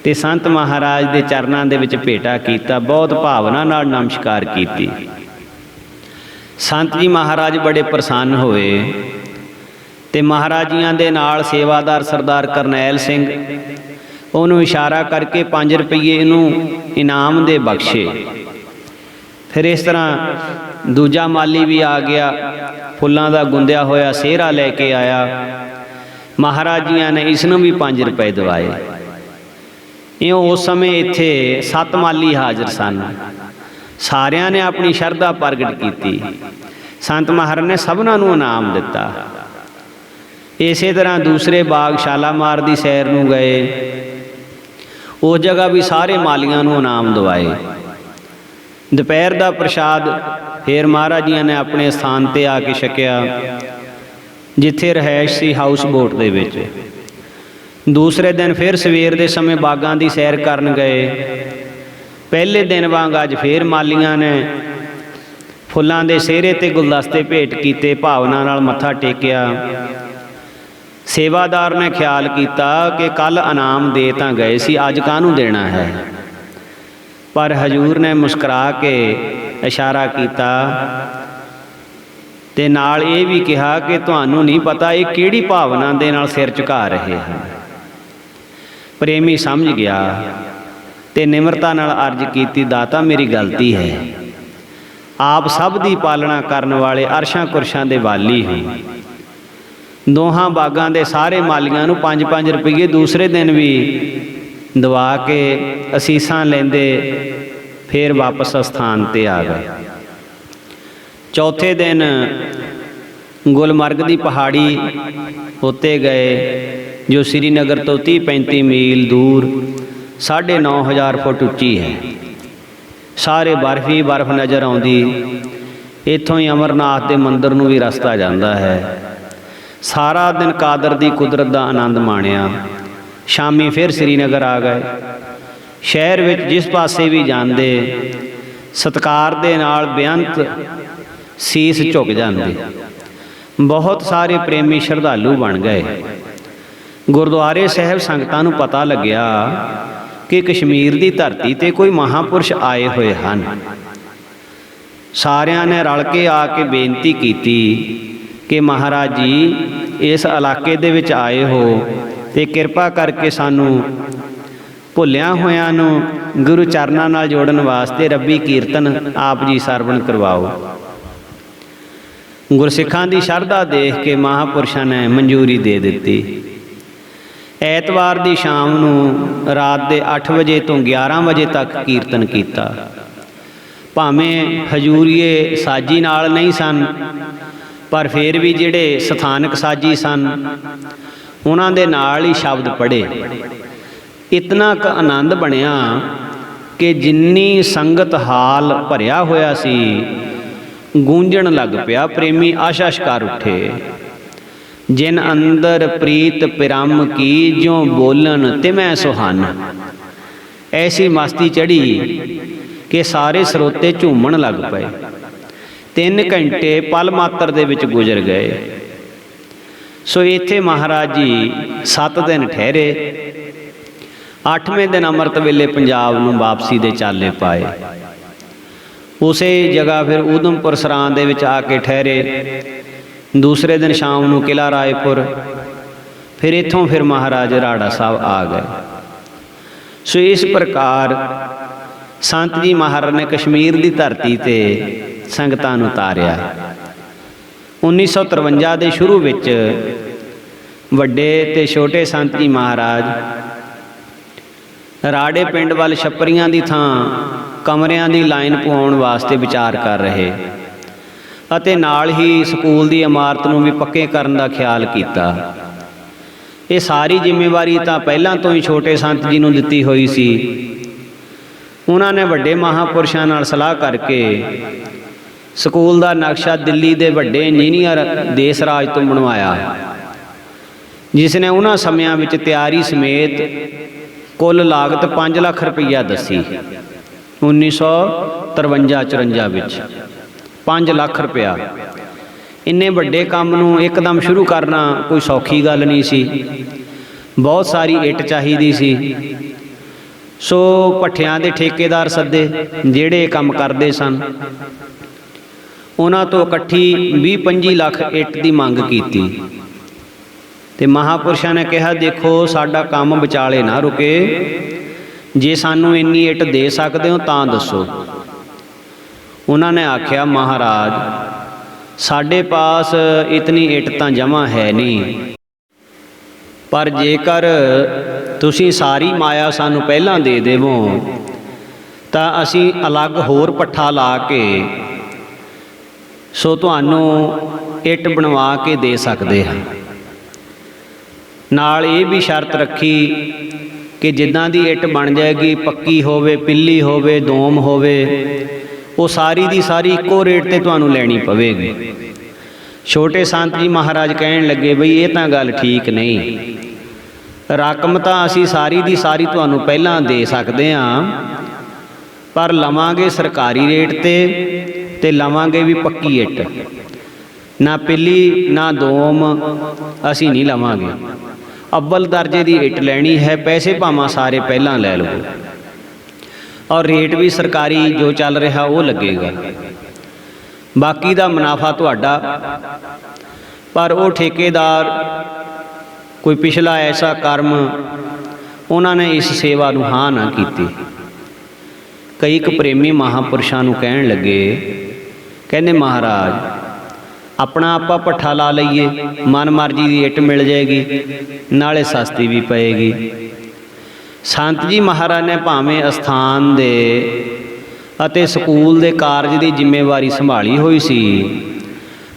ਤੇ ਸੰਤ ਮਹਾਰਾਜ ਦੇ ਚਰਨਾਂ ਦੇ ਵਿੱਚ ਭੇਟਾ ਕੀਤਾ, ਬਹੁਤ ਭਾਵਨਾ ਨਾਲ ਨਮਸਕਾਰ ਕੀਤੀ। ਸੰਤ ਜੀ ਮਹਾਰਾਜ ਬੜੇ ਪ੍ਰਸੰਨ ਹੋਏ ਤੇ ਮਹਾਰਾਜ ਜੀਆਂ ਦੇ ਨਾਲ ਸੇਵਾਦਾਰ ਸਰਦਾਰ ਕਰਨੈਲ ਸਿੰਘ ਉਹਨੂੰ ਇਸ਼ਾਰਾ ਕਰਕੇ 5 ਰੁਪਈਏ ਇਹਨੂੰ ਇਨਾਮ ਦੇ ਬਖਸ਼ੇ। ਫਿਰ ਇਸ ਤਰ੍ਹਾਂ ਦੂਜਾ ਮਾਲੀ ਵੀ ਆ ਗਿਆ, ਫੁੱਲਾਂ ਦਾ ਗੁੰਦਿਆ ਹੋਇਆ ਸਿਹਰਾ ਲੈ ਕੇ ਆਇਆ। ਮਹਾਰਾਜ ਜੀਆਂ ਨੇ ਇਸ ਨੂੰ ਵੀ 5 ਰੁਪਏ ਦਿਵਾਏ। ਇਉਂ ਉਸ ਸਮੇਂ ਇੱਥੇ 7 ਮਾਲੀ ਹਾਜ਼ਰ ਸਨ। ਸਾਰਿਆਂ ਨੇ ਆਪਣੀ ਸ਼ਰਧਾ ਪ੍ਰਗਟ ਕੀਤੀ। ਸੰਤ ਮਹਾਰਾਜ ਨੇ ਸਭਨਾਂ ਨੂੰ ਇਨਾਮ ਦਿੱਤਾ। ਇਸੇ ਤਰ੍ਹਾਂ ਦੂਸਰੇ ਬਾਗ ਸ਼ਾਲਾਮਾਰ ਦੀ ਸੈਰ ਨੂੰ ਗਏ। ਉਸ ਜਗ੍ਹਾ ਵੀ ਸਾਰੇ ਮਾਲੀਆਂ ਨੂੰ ਇਨਾਮ ਦਿਵਾਏ। ਦੁਪਹਿਰ ਦਾ ਪ੍ਰਸ਼ਾਦ ਫਿਰ ਮਹਾਰਾਜ ਜੀਆਂ ਨੇ ਆਪਣੇ ਸਥਾਨ 'ਤੇ ਆ ਕੇ ਛਕਿਆ, ਜਿੱਥੇ ਰਹਿائش ਸੀ ਹਾਊਸ ਬੋਟ ਦੇ ਵਿੱਚ। ਦੂਸਰੇ ਦਿਨ ਫਿਰ ਸਵੇਰ ਦੇ ਸਮੇਂ ਬਾਗਾਂ ਦੀ ਸੈਰ ਕਰਨ ਗਏ। ਪਹਿਲੇ ਦਿਨ ਵਾਂਗ ਅੱਜ ਫਿਰ ਮਾਲੀਆਂ ਨੇ ਫੁੱਲਾਂ ਦੇ ਸਿਹਰੇ 'ਤੇ ਗੁਲਦਸਤੇ ਭੇਟ ਕੀਤੇ, ਭਾਵਨਾ ਨਾਲ ਮੱਥਾ ਟੇਕਿਆ। ਸੇਵਾਦਾਰ ਨੇ ਖਿਆਲ ਕੀਤਾ ਕਿ ਕੱਲ੍ਹ ਇਨਾਮ ਦੇ ਤਾਂ ਗਏ ਸੀ, ਅੱਜ ਕਾਹਨੂੰ ਦੇਣਾ ਹੈ। ਪਰ ਹਜ਼ੂਰ ਨੇ ਮੁਸਕਰਾ ਕੇ ਇਸ਼ਾਰਾ ਕੀਤਾ ਤੇ ਨਾਲ ਇਹ ਵੀ ਕਿਹਾ ਕਿ ਤੁਹਾਨੂੰ ਨਹੀਂ ਪਤਾ ਇਹ ਕਿਹੜੀ ਭਾਵਨਾ ਦੇ ਨਾਲ ਸਿਰ ਝੁਕਾ ਰਹੇ ਹਨ। ਪ੍ਰੇਮੀ ਸਮਝ ਗਿਆ ਤੇ ਨਿਮਰਤਾ ਨਾਲ ਅਰਜ਼ ਕੀਤੀ, ਦਾਤਾ ਮੇਰੀ ਗਲਤੀ ਹੈ। ਆਪ ਸਭ ਦੀ ਪਾਲਣਾ ਕਰਨ ਵਾਲੇ ਅਰਸ਼ਾਂ ਕੁਰਸ਼ਾਂ ਦੇ ਵਾਲੀ ਹੋ। ਦੋਹਾਂ ਬਾਗਾਂ ਦੇ ਸਾਰੇ ਮਾਲੀਆਂ ਨੂੰ 5-5 ਰੁਪਈਏ ਦੂਸਰੇ ਦਿਨ ਵੀ ਦਵਾ ਕੇ ਅਸੀਸਾਂ ਲੈਂਦੇ ਫਿਰ ਵਾਪਸ ਅਸਥਾਨ 'ਤੇ ਆ ਗਏ। ਚੌਥੇ ਦਿਨ ਗੁਲਮਰਗ ਦੀ ਪਹਾੜੀ ਉੱਤੇ ਗਏ, ਜੋ ਸ੍ਰੀਨਗਰ ਤੋਂ 30-35 ਮੀਲ ਦੂਰ 9,500 ਫੁੱਟ ਉੱਚੀ ਹੈ। ਸਾਰੇ ਬਰਫ਼ ਹੀ ਬਰਫ਼ ਨਜ਼ਰ ਆਉਂਦੀ। ਇੱਥੋਂ ਹੀ ਅਮਰਨਾਥ ਦੇ ਮੰਦਿਰ ਨੂੰ ਵੀ ਰਸਤਾ ਜਾਂਦਾ ਹੈ। ਸਾਰਾ ਦਿਨ ਕਾਦਰ ਦੀ ਕੁਦਰਤ ਦਾ ਆਨੰਦ ਮਾਣਿਆ। ਸ਼ਾਮੀ ਫਿਰ ਸ੍ਰੀਨਗਰ ਆ ਗਏ। ਸ਼ਹਿਰ ਵਿੱਚ ਜਿਸ ਪਾਸੇ ਵੀ ਜਾਂਦੇ ਸਤਿਕਾਰ ਦੇ ਨਾਲ ਬੇਅੰਤ ਸੀਸ ਝੁਕ ਜਾਂਦੇ। ਬਹੁਤ ਸਾਰੇ ਪ੍ਰੇਮੀ ਸ਼ਰਧਾਲੂ ਬਣ ਗਏ। ਗੁਰਦੁਆਰੇ ਸਾਹਿਬ ਸੰਗਤਾਂ ਨੂੰ ਪਤਾ ਲੱਗਿਆ ਕਿ ਕਸ਼ਮੀਰ ਦੀ ਧਰਤੀ 'ਤੇ ਕੋਈ ਮਹਾਂਪੁਰਸ਼ ਆਏ ਹੋਏ ਹਨ। ਸਾਰਿਆਂ ਨੇ ਰਲ ਕੇ ਆ ਕੇ ਬੇਨਤੀ ਕੀਤੀ ਕਿ ਮਹਾਰਾਜ ਜੀ ਇਸ ਇਲਾਕੇ ਦੇ ਵਿੱਚ ਆਏ ਹੋ ਤੇ ਕਿਰਪਾ ਕਰਕੇ ਸਾਨੂੰ ਭੁੱਲਿਆਂ ਹੋਇਆਂ ਨੂੰ ਗੁਰੂ ਚਰਨਾਂ ਨਾਲ ਜੋੜਨ ਵਾਸਤੇ ਰੱਬੀ ਕੀਰਤਨ ਆਪ ਜੀ ਸਰਵਣ ਕਰਵਾਓ। ਗੁਰਸਿੱਖਾਂ ਦੀ ਸ਼ਰਧਾ ਦੇਖ ਕੇ ਮਹਾਂਪੁਰਸ਼ਾਂ ਨੇ ਮਨਜ਼ੂਰੀ ਦੇ ਦਿੱਤੀ। ਐਤਵਾਰ ਦੀ ਸ਼ਾਮ ਨੂੰ ਰਾਤ ਦੇ 8 ਵਜੇ ਤੋਂ 11 ਵਜੇ ਤੱਕ ਕੀਰਤਨ ਕੀਤਾ। ਭਾਵੇਂ ਹਜੂਰੀਏ ਸਾਜੀ ਨਾਲ ਨਹੀਂ ਸਨ, ਪਰ ਫਿਰ ਵੀ ਜਿਹੜੇ ਸਥਾਨਕ ਸਾਜੀ ਸਨ ਉਹਨਾਂ ਦੇ ਨਾਲ ਹੀ ਸ਼ਬਦ ਪੜ੍ਹੇ। ਇਤਨਾ ਕੁ ਆਨੰਦ ਬਣਿਆ ਕਿ ਜਿੰਨੀ ਸੰਗਤ ਹਾਲ ਭਰਿਆ ਹੋਇਆ ਸੀ ਗੂੰਜਣ ਲੱਗ ਪਿਆ। ਪ੍ਰੇਮੀ ਆਸ਼ਾ-ਆਸ਼ ਕਰ ਉੱਠੇ। ਜਿਨ ਅੰਦਰ ਪ੍ਰੀਤ ਪਿਰਮ ਕੀ, ਜਿਉ ਬੋਲਨ ਤਿਮੈ ਸੁਹਾਨ। ਐਸੀ ਮਸਤੀ ਚੜ੍ਹੀ ਕਿ ਸਾਰੇ ਸਰੋਤੇ ਝੂਮਣ ਲੱਗ ਪਏ। 3 ਘੰਟੇ ਪਲ ਮਾਤਰ ਦੇ ਵਿੱਚ ਗੁਜ਼ਰ ਗਏ। ਸੋ ਇੱਥੇ ਮਹਾਰਾਜ ਜੀ 7 ਦਿਨ ਠਹਿਰੇ। 8ਵੇਂ ਦਿਨ ਅੰਮ੍ਰਿਤ ਵੇਲੇ ਪੰਜਾਬ ਨੂੰ ਵਾਪਸੀ ਦੇ ਚਾਲੇ ਪਾਏ। ਉਸੇ ਜਗ੍ਹਾ ਫਿਰ ਊਧਮਪੁਰ ਸਰਾਂ ਦੇ ਵਿੱਚ ਆ ਕੇ ਠਹਿਰੇ। ਦੂਸਰੇ ਦਿਨ ਸ਼ਾਮ ਨੂੰ ਕਿਲ੍ਹਾ ਰਾਏਪੁਰ, ਫਿਰ ਇੱਥੋਂ ਫਿਰ ਮਹਾਰਾਜ ਰਾੜਾ ਸਾਹਿਬ ਆ ਗਏ। ਸੋ ਇਸ ਪ੍ਰਕਾਰ ਸੰਤ ਜੀ ਮਹਾਰਾਜ ਨੇ ਕਸ਼ਮੀਰ ਦੀ ਧਰਤੀ ਤੇ ਸੰਗਤਾਂ ਨੂੰ ਤਾਰਿਆ। 1953 ਦੇ ਸ਼ੁਰੂ ਵਿੱਚ ਵੱਡੇ ਤੇ ਛੋਟੇ ਸੰਤ ਜੀ ਮਹਾਰਾਜ ਰਾੜੇ ਪਿੰਡ ਵੱਲ ਛੱਪਰੀਆਂ ਦੀ ਥਾਂ ਕਮਰਿਆਂ ਦੀ ਲਾਈਨ ਪਵਾਉਣ ਵਾਸਤੇ ਵਿਚਾਰ ਕਰ ਰਹੇ ਅਤੇ ਨਾਲ ਹੀ ਸਕੂਲ ਦੀ ਇਮਾਰਤ ਨੂੰ ਵੀ ਪੱਕੇ ਕਰਨ ਦਾ ਖਿਆਲ ਕੀਤਾ। ਇਹ ਸਾਰੀ ਜ਼ਿੰਮੇਵਾਰੀ ਤਾਂ ਪਹਿਲਾਂ ਤੋਂ ਹੀ ਛੋਟੇ ਸੰਤ ਜੀ ਨੂੰ ਦਿੱਤੀ ਹੋਈ ਸੀ। ਉਹਨਾਂ ਨੇ ਵੱਡੇ ਮਹਾਂਪੁਰਸ਼ਾਂ ਨਾਲ ਸਲਾਹ ਕਰਕੇ ਸਕੂਲ ਦਾ ਨਕਸ਼ਾ ਦਿੱਲੀ ਦੇ ਵੱਡੇ ਇੰਜੀਨੀਅਰ ਦੇਸ ਰਾਜ ਤੋਂ ਬਣਵਾਇਆ, ਜਿਸ ਨੇ ਉਹਨਾਂ ਸਮਿਆਂ ਵਿੱਚ ਤਿਆਰੀ ਸਮੇਤ ਕੁੱਲ ਲਾਗਤ 5 ਲੱਖ ਰੁਪਈਆ ਦੱਸੀ। 1953-54 ਵਿੱਚ 5 ਲੱਖ ਰੁਪਇਆ। ਇੰਨੇ ਵੱਡੇ ਕੰਮ ਨੂੰ ਇੱਕਦਮ ਸ਼ੁਰੂ ਕਰਨਾ ਕੋਈ ਸੌਖੀ ਗੱਲ ਨਹੀਂ ਸੀ। ਬਹੁਤ ਸਾਰੀ ਇੱਟ ਚਾਹੀਦੀ ਸੀ। ਸੋ ਭੱਠਿਆਂ ਦੇ ਠੇਕੇਦਾਰ ਸੱਦੇ ਜਿਹੜੇ ਕੰਮ ਕਰਦੇ ਸਨ। ਉਹਨਾਂ ਤੋਂ ਇਕੱਠੀ 20-25 ਲੱਖ ਇੱਟ ਦੀ ਮੰਗ ਕੀਤੀ ਤੇ ਮਹਾਂਪੁਰਸ਼ਾਂ ਨੇ ਕਿਹਾ, ਦੇਖੋ ਸਾਡਾ ਕੰਮ ਵਿਚਾਲੇ ਨਾ ਰੁਕੇ, ਜੇ ਸਾਨੂੰ ਇੰਨੀ ਇੱਟ ਦੇ ਸਕਦੇ ਹੋ ਤਾਂ ਦੱਸੋ। ਉਹਨਾਂ ਨੇ ਆਖਿਆ, ਮਹਾਰਾਜ ਸਾਡੇ ਪਾਸ ਇਤਨੀ ਇੱਟ ਤਾਂ ਜਮ੍ਹਾਂ ਹੈ ਨਹੀਂ, ਪਰ ਜੇਕਰ ਤੁਸੀਂ ਸਾਰੀ ਮਾਇਆ ਸਾਨੂੰ ਪਹਿਲਾਂ ਦੇ ਦੇਵੋ ਤਾਂ ਅਸੀਂ ਅਲੱਗ ਹੋਰ ਪੱਠਾ ਲਾ ਕੇ ਸੋ ਤੁਹਾਨੂੰ ਇੱਟ ਬਣਵਾ ਕੇ ਦੇ ਸਕਦੇ ਹਾਂ। ਨਾਲ ਇਹ ਵੀ ਸ਼ਰਤ ਰੱਖੀ ਕਿ ਜਿੱਦਾਂ ਦੀ ਇੱਟ ਬਣ ਜਾਏਗੀ, ਪੱਕੀ ਹੋਵੇ, ਪਿੱਲੀ ਹੋਵੇ, ਦੋਮ ਹੋਵੇ, ਉਹ ਸਾਰੀ ਦੀ ਸਾਰੀ ਇੱਕੋ ਰੇਟ ਤੇ ਤੁਹਾਨੂੰ ਲੈਣੀ ਪਵੇਗੀ। ਛੋਟੇ ਸੰਤ ਜੀ ਮਹਾਰਾਜ ਕਹਿਣ ਲੱਗੇ, ਬਈ ਇਹ ਤਾਂ ਗੱਲ ਠੀਕ ਨਹੀਂ। ਰਕਮ ਤਾਂ ਅਸੀਂ ਸਾਰੀ ਦੀ ਸਾਰੀ ਤੁਹਾਨੂੰ ਪਹਿਲਾਂ ਦੇ ਸਕਦੇ ਹਾਂ, ਪਰ ਲਵਾਂਗੇ ਸਰਕਾਰੀ ਰੇਟ ਤੇ ਲਵਾਂਗੇ ਵੀ ਪੱਕੀ ਇੱਟ। ਨਾ ਪਿੱਲੀ ਨਾ ਦੋਮ ਅਸੀਂ ਨਹੀਂ ਲਵਾਂਗੇ। ਅੱਵਲ ਦਰਜੇ ਦੀ ਇੱਟ ਲੈਣੀ ਹੈ, ਪੈਸੇ ਭਾਵੇਂ ਸਾਰੇ ਪਹਿਲਾਂ ਲੈ ਲਵੋ, ਔਰ ਰੇਟ ਵੀ ਸਰਕਾਰੀ ਜੋ ਚੱਲ ਰਿਹਾ ਉਹ ਲੱਗੇਗਾ, ਬਾਕੀ ਦਾ ਮੁਨਾਫਾ ਤੁਹਾਡਾ। ਪਰ ਉਹ ਠੇਕੇਦਾਰ ਕੋਈ ਪਿਛਲਾ ਐਸਾ ਕਰਮ, ਉਹਨਾਂ ਨੇ ਇਸ ਸੇਵਾ ਨੂੰ ਹਾਂ ਨਾ ਕੀਤੀ। ਕਈ ਕੁ ਪ੍ਰੇਮੀ ਮਹਾਂਪੁਰਸ਼ਾਂ ਨੂੰ ਕਹਿਣ ਲੱਗੇ, ਕਹਿੰਦੇ ਮਹਾਰਾਜ ਆਪਣਾ ਆਪਾਂ ਭੱਠਾ ਲਾ ਲਈਏ, ਮਨ ਮਰਜ਼ੀ ਦੀ ਇੱਟ ਮਿਲ ਜਾਏਗੀ, ਨਾਲੇ ਸਸਤੀ ਵੀ ਪਏਗੀ। ਸੰਤ ਜੀ ਮਹਾਰਾਜ ਨੇ ਭਾਵੇਂ ਅਸਥਾਨ ਦੇ ਅਤੇ ਸਕੂਲ ਦੇ ਕਾਰਜ ਦੀ ਜ਼ਿੰਮੇਵਾਰੀ ਸੰਭਾਲੀ ਹੋਈ ਸੀ,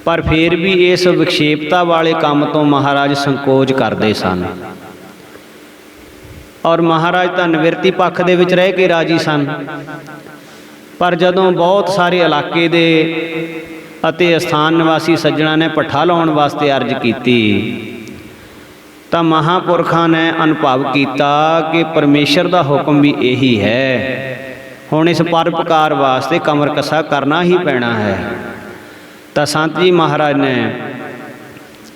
ਪਰ ਫਿਰ ਵੀ ਇਸ ਵਿਖੇਪਤਾ ਵਾਲੇ ਕੰਮ ਤੋਂ ਮਹਾਰਾਜ ਸੰਕੋਚ ਕਰਦੇ ਸਨ। ਔਰ ਮਹਾਰਾਜ ਤਾਂ ਨਿਵਰਤੀ ਪੱਖ ਦੇ ਵਿੱਚ ਰਹਿ ਕੇ ਰਾਜੀ ਸਨ, ਪਰ ਜਦੋਂ ਬਹੁਤ ਸਾਰੇ ਇਲਾਕੇ ਦੇ ਅਤੇ ਅਸਥਾਨ ਨਿਵਾਸੀ ਸੱਜਣਾਂ ਨੇ ਭੱਠਾ ਲਾਉਣ ਵਾਸਤੇ ਅਰਜ਼ ਕੀਤੀ ਤਾਂ ਮਹਾਂਪੁਰਖਾਂ ਨੇ ਅਨੁਭਵ ਕੀਤਾ ਕਿ ਪਰਮੇਸ਼ਰ ਦਾ ਹੁਕਮ ਵੀ ਇਹੀ ਹੈ, ਹੁਣ ਇਸ ਪਰਉਪਕਾਰ ਵਾਸਤੇ ਕਮਰ ਕੱਸਾ ਕਰਨਾ ਹੀ ਪੈਣਾ ਹੈ। ਤਾਂ ਸੰਤ ਜੀ ਮਹਾਰਾਜ ਨੇ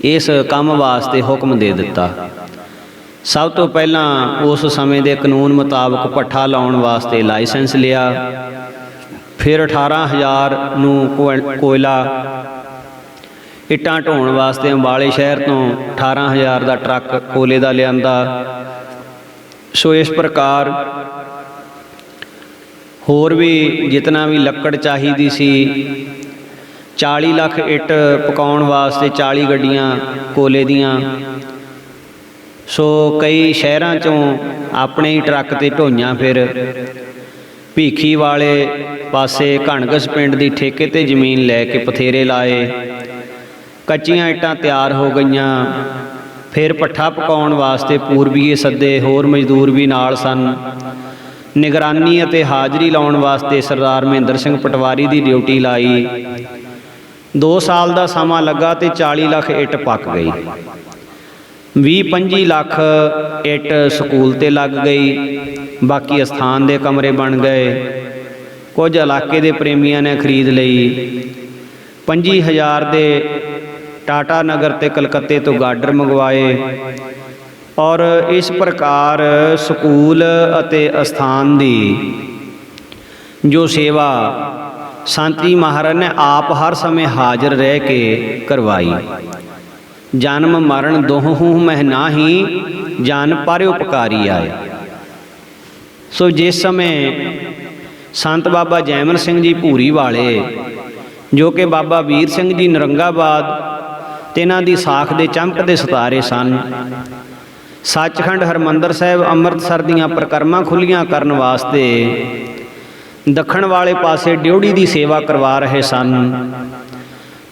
ਇਸ ਕੰਮ ਵਾਸਤੇ ਹੁਕਮ ਦੇ ਦਿੱਤਾ। ਸਭ ਤੋਂ ਪਹਿਲਾਂ ਉਸ ਸਮੇਂ ਦੇ ਕਾਨੂੰਨ ਮੁਤਾਬਕ ਭੱਠਾ ਲਾਉਣ ਵਾਸਤੇ ਲਾਇਸੈਂਸ ਲਿਆ, ਫਿਰ 18,000 ਨੂੰ ਕੋਇਲਾ ਇੱਟਾਂ ਢੋਣ ਵਾਸਤੇ ਅੰਬਾਲੇ ਸ਼ਹਿਰ ਤੋਂ 18,000 ਦਾ ਟਰੱਕ ਕੋਲੇ ਦਾ ਲਿਆਂਦਾ। ਸੋ ਇਸ ਪ੍ਰਕਾਰ ਹੋਰ ਵੀ ਜਿਤਨਾ ਵੀ ਲੱਕੜ ਚਾਹੀਦੀ ਸੀ, 40 ਲੱਖ ਇੱਟ ਪਕਾਉਣ ਵਾਸਤੇ 40 ਗੱਡੀਆਂ ਕੋਲੇ ਦੀਆਂ। ਸੋ ਕਈ ਸ਼ਹਿਰਾਂ 'ਚੋਂ ਆਪਣੇ ਹੀ ਟਰੱਕ 'ਤੇ ਢੋਈਆਂ। ਫਿਰ ਭੀਖੀ ਵਾਲੇ ਪਾਸੇ ਘਣਗਸ ਪਿੰਡ ਦੀ ਠੇਕੇ 'ਤੇ ਜ਼ਮੀਨ ਲੈ ਕੇ ਪਥੇਰੇ ਲਾਏ। ਕੱਚੀਆਂ ਇੱਟਾਂ ਤਿਆਰ ਹੋ ਗਈਆਂ। ਫਿਰ ਭੱਠਾ ਪਕਾਉਣ ਵਾਸਤੇ ਪੂਰਬੀਏ ਸੱਦੇ, ਹੋਰ ਮਜ਼ਦੂਰ ਵੀ ਨਾਲ ਸਨ। ਨਿਗਰਾਨੀ ਅਤੇ ਹਾਜ਼ਰੀ ਲਾਉਣ ਵਾਸਤੇ ਸਰਦਾਰ ਮਹਿੰਦਰ ਸਿੰਘ ਪਟਵਾਰੀ ਦੀ ਡਿਊਟੀ ਲਾਈ। 2 ਸਾਲ ਦਾ ਸਮਾਂ ਲੱਗਾ ਤੇ 40 ਲੱਖ ਇੱਟ ਪੱਕ ਗਈ। 20-25 ਲੱਖ ਇੱਟ ਸਕੂਲ ਤੇ ਲੱਗ ਗਈ। ਬਾਕੀ ਅਸਥਾਨ ਦੇ ਕਮਰੇ ਬਣ ਗਏ। ਕੁਝ ਇਲਾਕੇ ਦੇ ਪ੍ਰੇਮੀਆਂ ਨੇ ਖਰੀਦ ਲਈ। 25,000 ਦੇ ਟਾਟਾ ਨਗਰ ਤੇ ਕਲਕੱਤੇ ਤੋਂ ਗਾਡਰ ਮੰਗਵਾਏ। ਔਰ ਇਸ ਪ੍ਰਕਾਰ ਸਕੂਲ ਅਤੇ ਅਸਥਾਨ ਦੀ ਜੋ ਸੇਵਾ ਸੰਤ ਜੀ ਮਹਾਰਾਜ ਨੇ ਆਪ ਹਰ ਸਮੇਂ ਹਾਜ਼ਰ ਰਹਿ ਕੇ ਕਰਵਾਈ। ਜਨਮ ਮਰਨ ਦੋਹੂ ਮਹਿ ਨਾਹੀ, ਜਨ ਪਰ ਉਪਕਾਰੀ ਆਏ। ਸੋ ਜਿਸ ਸਮੇਂ ਸੰਤ ਬਾਬਾ ਜੈਮਲ ਸਿੰਘ ਜੀ ਭੂਰੀ ਵਾਲੇ, ਜੋ ਕਿ ਬਾਬਾ ਵੀਰ ਸਿੰਘ ਜੀ ਨਰੰਗਾਬਾਦ ਤੇ ਇਹਨਾਂ ਦੀ ਸਾਖ ਦੇ ਚਮਕਦੇ ਸਿਤਾਰੇ ਸਨ, ਸੱਚਖੰਡ ਹਰਿਮੰਦਰ ਸਾਹਿਬ ਅੰਮ੍ਰਿਤਸਰ ਦੀਆਂ ਪਰਿਕਰਮਾ ਖੁੱਲ੍ਹੀਆਂ ਕਰਨ ਵਾਸਤੇ ਦੱਖਣ ਵਾਲੇ ਪਾਸੇ ਡਿਉੜੀ ਦੀ ਸੇਵਾ ਕਰਵਾ ਰਹੇ ਸਨ,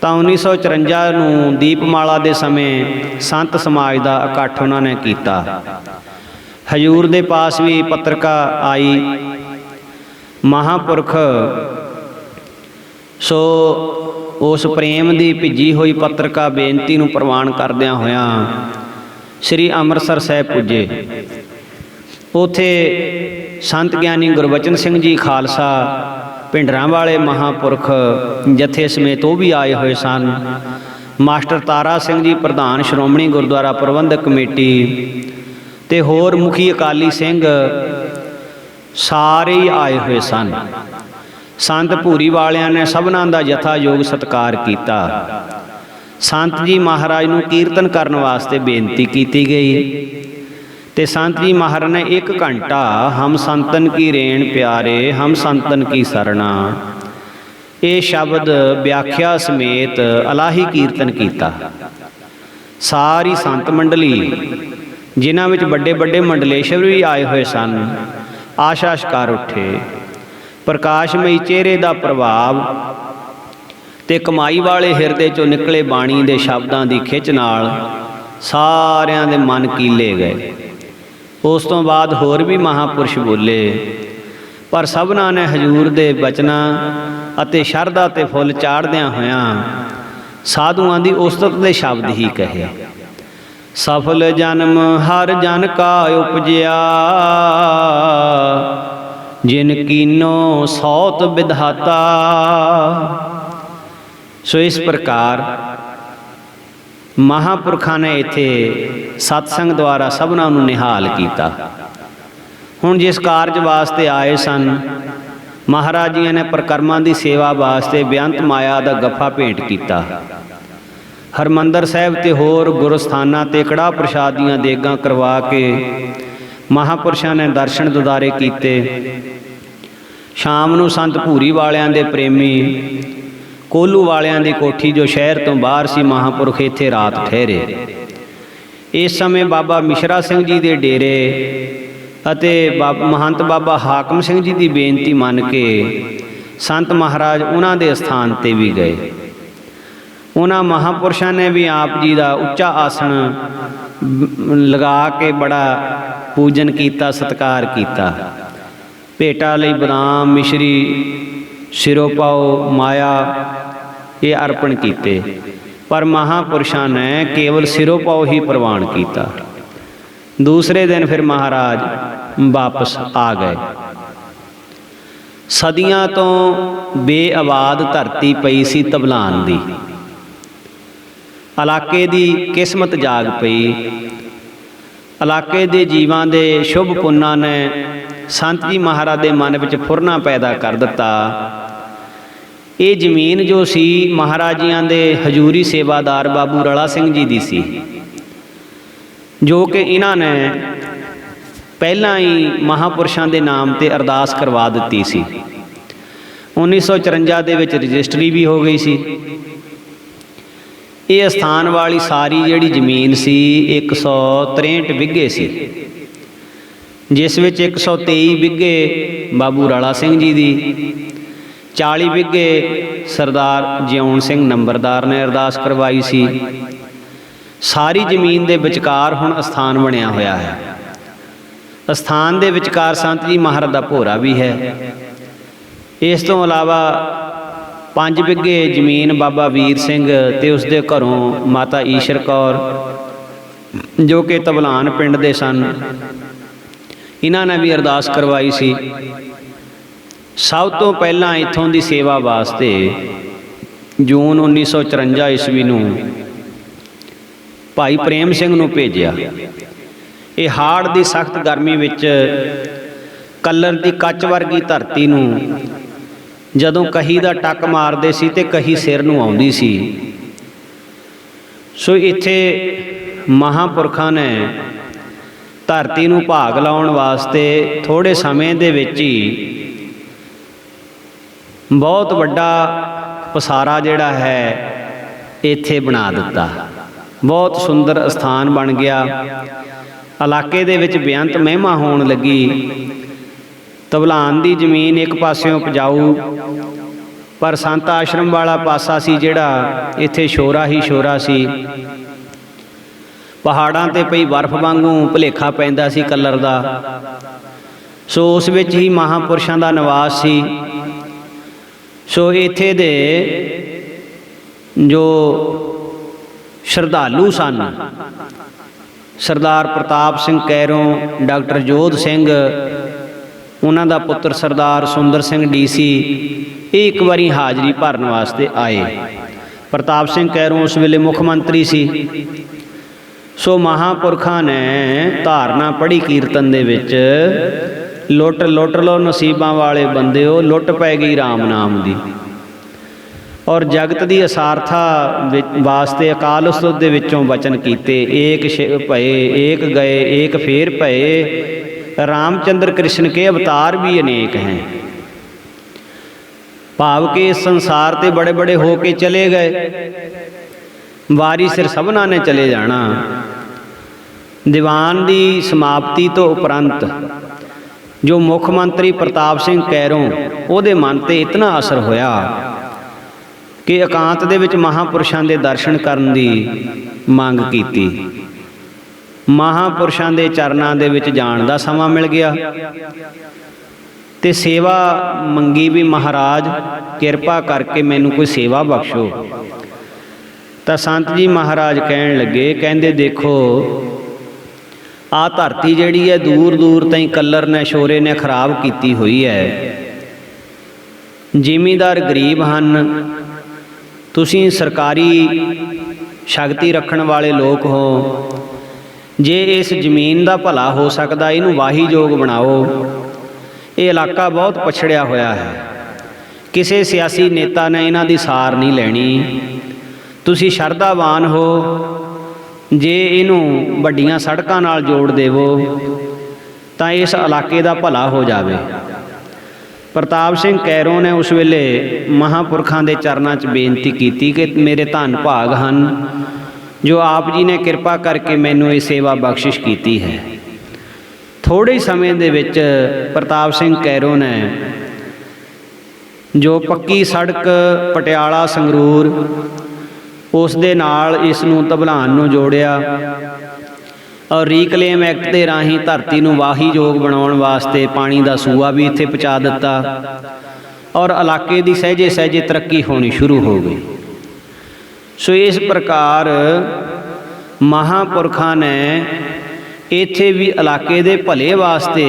ਤਾਂ 1954 ਨੂੰ ਦੀਪਮਾਲਾ ਦੇ ਸਮੇਂ ਸੰਤ ਸਮਾਜ ਦਾ ਇਕੱਠ ਉਹਨਾਂ ਨੇ ਕੀਤਾ। ਹਜ਼ੂਰ ਦੇ ਪਾਸ ਵੀ ਪੱਤਰਕਾ ਆਈ। ਮਹਾਂਪੁਰਖ ਸੋ ਉਸ ਪ੍ਰੇਮ ਦੀ ਭਿੱਜੀ ਹੋਈ ਪੱਤਰਕਾ ਬੇਨਤੀ ਨੂੰ ਪ੍ਰਵਾਨ ਕਰਦਿਆਂ ਹੋਇਆਂ ਸ੍ਰੀ ਅੰਮ੍ਰਿਤਸਰ ਸਾਹਿਬ ਪੁੱਜੇ। ਉੱਥੇ ਸੰਤ ਗਿਆਨੀ ਗੁਰਬਚਨ ਸਿੰਘ ਜੀ ਖਾਲਸਾ ਭਿੰਡਰਾਂ ਵਾਲੇ ਮਹਾਂਪੁਰਖ ਜਥੇ ਸਮੇਤ ਉਹ ਵੀ ਆਏ ਹੋਏ ਸਨ। ਮਾਸਟਰ ਤਾਰਾ ਸਿੰਘ ਜੀ ਪ੍ਰਧਾਨ ਸ਼੍ਰੋਮਣੀ ਗੁਰਦੁਆਰਾ ਪ੍ਰਬੰਧਕ ਕਮੇਟੀ ਤੇ ਹੋਰ ਮੁਖੀ ਅਕਾਲੀ ਸਿੰਘ ਸਾਰੇ ਹੀ ਆਏ ਹੋਏ ਸਨ। ਸੰਤ ਭੂਰੀ ਵਾਲਿਆਂ ਨੇ ਸਭਨਾਂ ਦਾ ਯਥਾਯੋਗ ਸਤਿਕਾਰ ਕੀਤਾ। ਸੰਤ ਜੀ ਮਹਾਰਾਜ ਨੂੰ ਕੀਰਤਨ ਕਰਨ ਵਾਸਤੇ ਬੇਨਤੀ ਕੀਤੀ ਗਈ ਤੇ ਸੰਤ ਜੀ ਮਹਾਰਾਜ ਨੇ 1 ਘੰਟਾ ਹਮ ਸੰਤਨ ਕੀ ਰੇਣ ਪਿਆਰੇ, ਹਮ ਸੰਤਨ ਕੀ ਸਰਣਾ, ਇਹ ਸ਼ਬਦ ਵਿਆਖਿਆ ਸਮੇਤ ਇਲਾਹੀ ਕੀਰਤਨ ਕੀਤਾ। ਸਾਰੀ ਸੰਤ ਮੰਡਲੀ, ਜਿਨ੍ਹਾਂ ਵਿੱਚ ਵੱਡੇ ਵੱਡੇ ਮੰਡਲੇਸ਼ਵਰ ਵੀ ਆਏ ਹੋਏ ਸਨ, ਆਸ਼ਾਸ਼ ਕਰ ਉੱਠੇ। ਪ੍ਰਕਾਸ਼ਮਈ ਚਿਹਰੇ ਦਾ ਪ੍ਰਭਾਵ ਤੇ ਕਮਾਈ ਵਾਲੇ ਹਿਰਦੇ ਚੋਂ ਨਿਕਲੇ ਬਾਣੀ ਦੇ ਸ਼ਬਦਾਂ ਦੀ ਖਿੱਚ ਨਾਲ ਸਾਰਿਆਂ ਦੇ ਮਨ ਕੀਲੇ ਗਏ। ਉਸ ਤੋਂ ਬਾਅਦ ਹੋਰ ਵੀ ਮਹਾਂਪੁਰਸ਼ ਬੋਲੇ, ਪਰ ਸਭਨਾਂ ਨੇ ਹਜ਼ੂਰ ਦੇ ਬਚਨਾਂ ਅਤੇ ਸ਼ਰਧਾ ਤੇ ਫੁੱਲ ਚਾੜਦਿਆਂ ਹੋਇਆਂ ਸਾਧੂਆਂ ਦੀ ਉਸਤਤ ਦੇ ਸ਼ਬਦ ਹੀ ਕਹੇ। ਸਫਲ ਜਨਮ ਹਰ ਜਨ ਕਾ ਉਪਜਿਆ, ਜਿਨ ਕੀਨੋ ਸੌਤ ਵਿਧਾਤਾ। ਸੋ ਇਸ ਪ੍ਰਕਾਰ ਮਹਾਂਪੁਰਖਾਂ ਨੇ ਇੱਥੇ ਸਤਸੰਗ ਦੁਆਰਾ ਸਭਨਾਂ ਨੂੰ ਨਿਹਾਲ ਕੀਤਾ। ਹੁਣ ਜਿਸ ਕਾਰਜ ਵਾਸਤੇ ਆਏ ਸਨ, ਮਹਾਰਾਜ ਜੀਆਂ ਨੇ ਪ੍ਰਕਰਮਾਂ ਦੀ ਸੇਵਾ ਵਾਸਤੇ ਬੇਅੰਤ ਮਾਇਆ ਦਾ ਗੱਫਾ ਭੇਂਟ ਕੀਤਾ। ਹਰਿਮੰਦਰ ਸਾਹਿਬ ਤੇ ਹੋਰ ਗੁਰਸਥਾਨਾਂ ਤੇ ਕੜਾਹ ਪ੍ਰਸ਼ਾਦ ਦੀਆਂ ਦੇਗਾਂ ਕਰਵਾ ਕੇ ਮਹਾਂਪੁਰਸ਼ਾਂ ਨੇ ਦਰਸ਼ਨ ਦਿਦਾਰੇ ਕੀਤੇ। ਸ਼ਾਮ ਨੂੰ ਸੰਤ ਭੂਰੀ ਵਾਲਿਆਂ ਦੇ ਪ੍ਰੇਮੀ ਕੋਲੂ ਵਾਲਿਆਂ ਦੀ ਕੋਠੀ, ਜੋ ਸ਼ਹਿਰ ਤੋਂ ਬਾਹਰ ਸੀ, ਮਹਾਂਪੁਰਖ ਇੱਥੇ ਰਾਤ ਠਹਿਰੇ। ਇਸ ਸਮੇਂ ਬਾਬਾ ਮਿਸ਼ਰਾ ਸਿੰਘ ਜੀ ਦੇ ਡੇਰੇ ਅਤੇ ਮਹੰਤ ਬਾਬਾ ਹਾਕਮ ਸਿੰਘ ਜੀ ਦੀ ਬੇਨਤੀ ਮੰਨ ਕੇ ਸੰਤ ਮਹਾਰਾਜ ਉਹਨਾਂ ਦੇ ਸਥਾਨ 'ਤੇ ਵੀ ਗਏ। ਉਹਨਾਂ ਮਹਾਂਪੁਰਸ਼ਾਂ ਨੇ ਵੀ ਆਪ ਜੀ ਦਾ ਉੱਚਾ ਆਸਣ ਲਗਾ ਕੇ ਬੜਾ ਪੂਜਨ ਕੀਤਾ, ਸਤਿਕਾਰ ਕੀਤਾ। ਭੇਟਾ ਲਈ ਬਦਾਮ, ਮਿਸ਼ਰੀ, ਸਿਰੋਂ ਪਾਓ, ਮਾਇਆ ਇਹ ਅਰਪਣ ਕੀਤੇ, ਪਰ ਮਹਾਂਪੁਰਸ਼ਾਂ ਨੇ ਕੇਵਲ ਸਿਰੋਂ ਪਾਓ ਹੀ ਪ੍ਰਵਾਨ ਕੀਤਾ। ਦੂਸਰੇ ਦਿਨ ਫਿਰ ਮਹਾਰਾਜ ਵਾਪਸ ਆ ਗਏ। ਸਦੀਆਂ ਤੋਂ ਬੇਆਬਾਦ ਧਰਤੀ ਪਈ ਸੀ ਧਬਲਾਨ ਦੀ। ਇਲਾਕੇ ਦੀ ਕਿਸਮਤ ਜਾਗ ਪਈ। ਇਲਾਕੇ ਦੇ ਜੀਵਾਂ ਦੇ ਸ਼ੁਭ ਪੁੰਨਾਂ ਨੇ ਸੰਤ ਜੀ ਮਹਾਰਾਜ ਦੇ ਮਨ ਵਿੱਚ ਫੁਰਨਾ ਪੈਦਾ ਕਰ ਦਿੱਤਾ ਇਹ ਜ਼ਮੀਨ ਜੋ ਸੀ ਮਹਾਰਾਜਿਆਂ ਦੇ ਹਜ਼ੂਰੀ ਸੇਵਾਦਾਰ ਬਾਬੂ ਰਲਾ ਸਿੰਘ ਜੀ ਦੀ ਸੀ, ਜੋ ਕਿ ਇਹਨਾਂ ਨੇ ਪਹਿਲਾਂ ਹੀ ਮਹਾਂਪੁਰਸ਼ਾਂ ਦੇ ਨਾਮ ਤੇ ਅਰਦਾਸ ਕਰਵਾ ਦਿੱਤੀ ਸੀ। 1954 ਦੇ ਵਿੱਚ ਰਜਿਸਟਰੀ ਵੀ ਹੋ ਗਈ ਸੀ। ਇਹ ਅਸਥਾਨ ਵਾਲੀ ਸਾਰੀ ਜਿਹੜੀ ਜ਼ਮੀਨ ਸੀ 163 ਬਿੱਘੇ ਸੀ, ਜਿਸ ਵਿੱਚ 123 ਬਿੱਘੇ ਬਾਬੂ ਰਾਲਾ ਸਿੰਘ ਜੀ ਦੀ, 40 ਬਿੱਘੇ ਸਰਦਾਰ ਜਿਉਣ ਸਿੰਘ ਨੰਬਰਦਾਰ ਨੇ ਅਰਦਾਸ ਕਰਵਾਈ ਸੀ। ਸਾਰੀ ਜ਼ਮੀਨ ਦੇ ਵਿਚਕਾਰ ਹੁਣ ਅਸਥਾਨ ਬਣਿਆ ਹੋਇਆ ਹੈ। ਅਸਥਾਨ ਦੇ ਵਿਚਕਾਰ ਸੰਤ ਜੀ ਮਹਾਰਾਜ ਦਾ ਭੋਰਾ ਵੀ ਹੈ। ਇਸ ਤੋਂ ਇਲਾਵਾ 5 ਬਿੱਘੇ ਜ਼ਮੀਨ ਬਾਬਾ ਵੀਰ ਸਿੰਘ ਤੇ ਉਸਦੇ ਘਰੋਂ ਮਾਤਾ ਈਸ਼ਰ ਕੌਰ, ਜੋ ਕਿ ਤਬਲਾਨ ਪਿੰਡ ਦੇ ਸਨ, ਇਹਨਾਂ ਨੇ ਵੀ ਅਰਦਾਸ ਕਰਵਾਈ ਸੀ। ਸਭ ਤੋਂ ਪਹਿਲਾਂ ਇੱਥੋਂ ਦੀ ਸੇਵਾ ਵਾਸਤੇ ਜੂਨ 1954 ਈਸਵੀ ਨੂੰ ਭਾਈ ਪ੍ਰੇਮ ਸਿੰਘ ਨੂੰ ਭੇਜਿਆ। ਇਹ ਹਾੜ ਦੀ ਸਖਤ ਗਰਮੀ ਵਿੱਚ ਕੱਲਰ ਦੀ ਕੱਚ ਵਰਗੀ ਧਰਤੀ ਨੂੰ ਜਦੋਂ ਕਹੀ ਦਾ ਟੱਕ ਮਾਰਦੇ ਸੀ ਤੇ ਕਹੀ ਸਿਰ ਨੂੰ ਆਉਂਦੀ ਸੀ। ਸੋ ਇੱਥੇ ਮਹਾਂਪੁਰਖਾਂ ਨੇ ਧਰਤੀ ਨੂੰ ਭਾਗ ਲਾਉਣ ਵਾਸਤੇ ਥੋੜ੍ਹੇ ਸਮੇਂ ਦੇ ਵਿੱਚ ਹੀ ਬਹੁਤ ਵੱਡਾ ਪਸਾਰਾ ਜਿਹੜਾ ਹੈ ਇੱਥੇ ਬਣਾ ਦਿੱਤਾ। ਬਹੁਤ ਸੁੰਦਰ ਅਸਥਾਨ ਬਣ ਗਿਆ। ਇਲਾਕੇ ਦੇ ਵਿੱਚ ਬੇਅੰਤ ਮਹਿਮਾ ਹੋਣ ਲੱਗੀ। ਤਬਲਾਨ ਦੀ ਜ਼ਮੀਨ ਇੱਕ ਪਾਸਿਓਂ ਉਪਜਾਊ, ਪਰ ਸੰਤ ਆਸ਼ਰਮ ਵਾਲਾ ਪਾਸਾ ਸੀ ਜਿਹੜਾ, ਇੱਥੇ ਸ਼ੋਰਾ ਹੀ ਸ਼ੋਰਾ ਸੀ। ਪਹਾੜਾਂ 'ਤੇ ਪਈ ਬਰਫ਼ ਵਾਂਗੂ ਭੁਲੇਖਾ ਪੈਂਦਾ ਸੀ ਕਲਰ ਦਾ। ਸੋ ਉਸ ਵਿੱਚ ਹੀ ਮਹਾਂਪੁਰਸ਼ਾਂ ਦਾ ਨਿਵਾਸ ਸੀ। ਸੋ ਇੱਥੇ ਦੇ ਜੋ ਸ਼ਰਧਾਲੂ ਸਨ, ਸਰਦਾਰ ਪ੍ਰਤਾਪ ਸਿੰਘ ਕੈਰੋਂ, ਡਾਕਟਰ ਜੋਧ ਸਿੰਘ, ਉਹਨਾਂ ਦਾ ਪੁੱਤਰ ਸਰਦਾਰ ਸੁੰਦਰ ਸਿੰਘ DC, ਇਹ ਇੱਕ ਵਾਰੀ ਹਾਜ਼ਰੀ ਭਰਨ ਵਾਸਤੇ ਆਏ। ਪ੍ਰਤਾਪ ਸਿੰਘ ਕੈਰੋਂ ਉਸ ਵੇਲੇ ਮੁੱਖ ਮੰਤਰੀ ਸੀ। ਸੋ ਮਹਾਂਪੁਰਖਾਂ ਨੇ ਧਾਰਨਾ ਪੜ੍ਹੀ ਕੀਰਤਨ ਦੇ ਵਿੱਚ, ਲੁੱਟ ਲੁੱਟ ਲੋ ਨਸੀਬਾਂ ਵਾਲੇ ਬੰਦਿਓ, ਲੁੱਟ ਪੈ ਗਈ ਰਾਮ ਨਾਮ ਦੀ। ਔਰ ਜਗਤ ਦੀ ਅਸਾਰਥਾ ਵਾਸਤੇ ਅਕਾਲ ਉਸਤਤ ਦੇ ਵਿੱਚੋਂ ਬਚਨ ਕੀਤੇ, ਏਕ ਭਏ ਏਕ ਗਏ ਏਕ ਫੇਰ ਭਏ, ਰਾਮਚੰਦਰ ਕ੍ਰਿਸ਼ਨ ਕੇ ਅਵਤਾਰ ਵੀ ਅਨੇਕ ਹੈ। ਭਾਵ ਕਿ ਇਸ ਸੰਸਾਰ ਤੇ ਬੜੇ ਬੜੇ ਹੋ ਕੇ ਚਲੇ ਗਏ, ਵਾਰੀ ਸਿਰ ਸਭਨਾਂ ਨੇ ਚਲੇ ਜਾਣਾ। ਦੀਵਾਨ ਦੀ ਸਮਾਪਤੀ ਤੋਂ ਉਪਰੰਤ ਜੋ ਮੁੱਖ ਮੰਤਰੀ ਪ੍ਰਤਾਪ ਸਿੰਘ ਕੈਰੋਂ, ਉਹਦੇ ਮਨ ਤੇ ਇਤਨਾ ਅਸਰ ਹੋਇਆ ਕਿ ਇਕਾਂਤ ਦੇ ਵਿੱਚ ਮਹਾਂਪੁਰਸ਼ਾਂ ਦੇ ਦਰਸ਼ਨ ਕਰਨ ਦੀ ਮੰਗ ਕੀਤੀ। ਮਹਾਂਪੁਰਸ਼ਾਂ ਦੇ ਚਰਨਾਂ ਦੇ ਵਿੱਚ ਜਾਣ ਦਾ ਸਮਾਂ ਮਿਲ ਗਿਆ ਤੇ ਸੇਵਾ ਮੰਗੀ ਵੀ, ਮਹਾਰਾਜ ਕਿਰਪਾ ਕਰਕੇ ਮੈਨੂੰ ਕੋਈ ਸੇਵਾ ਬਖਸ਼ੋ। ਤਾਂ ਸੰਤ ਜੀ ਮਹਾਰਾਜ ਕਹਿਣ ਲੱਗੇ, ਕਹਿੰਦੇ ਦੇਖੋ ਆਹ ਧਰਤੀ ਜਿਹੜੀ ਹੈ ਦੂਰ ਦੂਰ ਤਾਈਂ ਕਲਰ ਨੇ, ਸ਼ੋਰੇ ਨੇ ਖਰਾਬ ਕੀਤੀ ਹੋਈ ਹੈ। ਜ਼ਿਮੀਂਦਾਰ ਗਰੀਬ ਹਨ, ਤੁਸੀਂ ਸਰਕਾਰੀ ਸ਼ਕਤੀ ਰੱਖਣ ਵਾਲੇ ਲੋਕ ਹੋ। ਜੇ ਇਸ ਜ਼ਮੀਨ ਦਾ ਭਲਾ ਹੋ ਸਕਦਾ, ਇਹਨੂੰ ਵਾਹੀਯੋਗ ਬਣਾਓ। ਇਹ ਇਲਾਕਾ ਬਹੁਤ ਪਛੜਿਆ ਹੋਇਆ ਹੈ, ਕਿਸੇ ਸਿਆਸੀ ਨੇਤਾ ਨੇ ਇਹਨਾਂ ਦੀ ਸਾਰ ਨਹੀਂ ਲੈਣੀ। ਤੁਸੀਂ ਸ਼ਰਧਾਵਾਨ ਹੋ, ਜੇ ਇਹਨੂੰ ਵੱਡੀਆਂ ਸੜਕਾਂ ਨਾਲ ਜੋੜ ਦੇਵੋ ਤਾਂ ਇਸ ਇਲਾਕੇ ਦਾ ਭਲਾ ਹੋ ਜਾਵੇ। ਪ੍ਰਤਾਪ ਸਿੰਘ ਕੈਰੋਂ ਨੇ ਉਸ ਵੇਲੇ ਮਹਾਂਪੁਰਖਾਂ ਦੇ ਚਰਨਾਂ 'ਚ ਬੇਨਤੀ ਕੀਤੀ ਕਿ ਮੇਰੇ ਧੰਨ ਭਾਗ ਹਨ ਜੋ ਆਪ ਜੀ ਨੇ ਕਿਰਪਾ ਕਰਕੇ ਮੈਨੂੰ ਇਹ ਸੇਵਾ ਬਖਸ਼ਿਸ਼ ਕੀਤੀ ਹੈ। ਥੋੜ੍ਹੇ ਹੀ ਸਮੇਂ ਦੇ ਵਿੱਚ ਪ੍ਰਤਾਪ ਸਿੰਘ ਕੈਰੋਂ ਨੇ ਜੋ ਪੱਕੀ ਸੜਕ ਪਟਿਆਲਾ ਸੰਗਰੂਰ, ਉਸ ਦੇ ਨਾਲ ਇਸ ਨੂੰ ਤਬਲਾਨ ਨੂੰ ਜੋੜਿਆ ਔਰ ਰੀਕਲੇਮ ਐਕਟ ਦੇ ਰਾਹੀਂ ਧਰਤੀ ਨੂੰ ਵਾਹੀਯੋਗ ਬਣਾਉਣ ਵਾਸਤੇ ਪਾਣੀ ਦਾ ਸੂਆ ਵੀ ਇੱਥੇ ਪਹੁੰਚਾ ਦਿੱਤਾ ਔਰ ਇਲਾਕੇ ਦੀ ਸਹਿਜੇ ਸਹਿਜੇ ਤਰੱਕੀ ਹੋਣੀ ਸ਼ੁਰੂ ਹੋ ਗਈ। ਸੋ ਇਸ ਪ੍ਰਕਾਰ ਮਹਾਂਪੁਰਖਾਂ ਨੇ ਇੱਥੇ ਵੀ ਇਲਾਕੇ ਦੇ ਭਲੇ ਵਾਸਤੇ,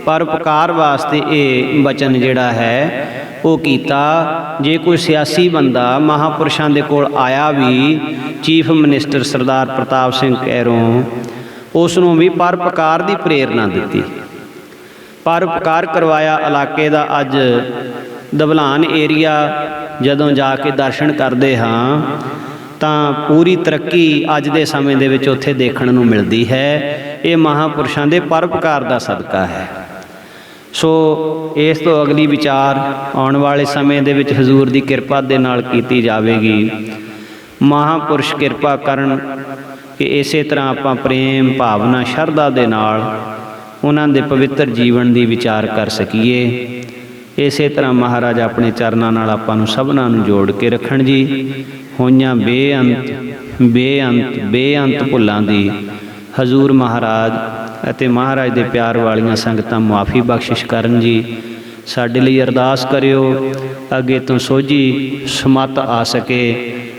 ਪਰਉਪਕਾਰ ਵਾਸਤੇ ਇਹ ਬਚਨ ਜਿਹੜਾ ਹੈ ਉਹ ਕੀਤਾ। ਜੇ ਕੋਈ ਸਿਆਸੀ ਬੰਦਾ ਮਹਾਂਪੁਰਸ਼ਾਂ ਦੇ ਕੋਲ ਆਇਆ ਵੀ, ਚੀਫ ਮਿਨਿਸਟਰ ਸਰਦਾਰ ਪ੍ਰਤਾਪ ਸਿੰਘ ਕੈਰੋਂ, ਉਸ ਨੂੰ ਵੀ ਪਰਉਪਕਾਰ ਦੀ ਪ੍ਰੇਰਨਾ ਦਿੱਤੀ, ਪਰਉਪਕਾਰ ਕਰਵਾਇਆ। ਇਲਾਕੇ ਦਾ ਅੱਜ ਦਬਲਾਨ ਏਰੀਆ ਜਦੋਂ ਜਾ ਕੇ ਦਰਸ਼ਨ ਕਰਦੇ ਹਾਂ ਤਾਂ ਪੂਰੀ ਤਰੱਕੀ ਅੱਜ ਦੇ ਸਮੇਂ ਦੇ ਵਿੱਚ ਉੱਥੇ ਦੇਖਣ ਨੂੰ ਮਿਲਦੀ ਹੈ। ਇਹ ਮਹਾਂਪੁਰਸ਼ਾਂ ਦੇ ਪਰਉਪਕਾਰ ਦਾ ਸਦਕਾ ਹੈ। ਸੋ ਇਸ ਤੋਂ ਅਗਲੀ ਵਿਚਾਰ ਆਉਣ ਵਾਲੇ ਸਮੇਂ ਦੇ ਵਿੱਚ ਹਜ਼ੂਰ ਦੀ ਕਿਰਪਾ ਦੇ ਨਾਲ ਕੀਤੀ ਜਾਵੇਗੀ। ਮਹਾਂਪੁਰਸ਼ ਕਿਰਪਾ ਕਰਨ ਕਿ ਇਸੇ ਤਰ੍ਹਾਂ ਆਪਾਂ ਪ੍ਰੇਮ ਭਾਵਨਾ ਸ਼ਰਧਾ ਦੇ ਨਾਲ ਉਹਨਾਂ ਦੇ ਪਵਿੱਤਰ ਜੀਵਨ ਦੀ ਵਿਚਾਰ ਕਰ ਸਕੀਏ। ਇਸੇ ਤਰ੍ਹਾਂ ਮਹਾਰਾਜ ਆਪਣੇ ਚਰਨਾਂ ਨਾਲ ਆਪਾਂ ਨੂੰ ਸਭਨਾਂ ਨੂੰ ਜੋੜ ਕੇ ਰੱਖਣ ਜੀ। ਹੋਈਆਂ ਬੇਅੰਤ ਭੁੱਲਾਂ ਦੀ ਹਜ਼ੂਰ ਮਹਾਰਾਜ ਅਤੇ ਮਹਾਰਾਜ ਦੇ ਪਿਆਰ ਵਾਲੀਆਂ ਸੰਗਤਾਂ ਮੁਆਫੀ ਬਖਸ਼ਿਸ਼ ਕਰਨ ਜੀ। ਸਾਡੇ ਲਈ ਅਰਦਾਸ ਕਰਿਓ ਅੱਗੇ ਤੋਂ ਸੋਝੀ ਸਮੱਤ ਆ ਸਕੇ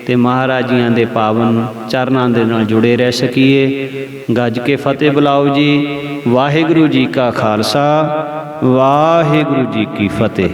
ਤੇ ਮਹਾਰਾਜ ਜੀਆਂ ਦੇ ਪਾਵਨ ਚਰਨਾਂ ਦੇ ਨਾਲ ਜੁੜੇ ਰਹਿ ਸਕੀਏ। ਗੱਜ ਕੇ ਫਤਿਹ ਬੁਲਾਓ ਜੀ। ਵਾਹਿਗੁਰੂ ਜੀ ਕਾ ਖਾਲਸਾ, ਵਾਹਿਗੁਰੂ ਜੀ ਕੀ ਫਤਿਹ।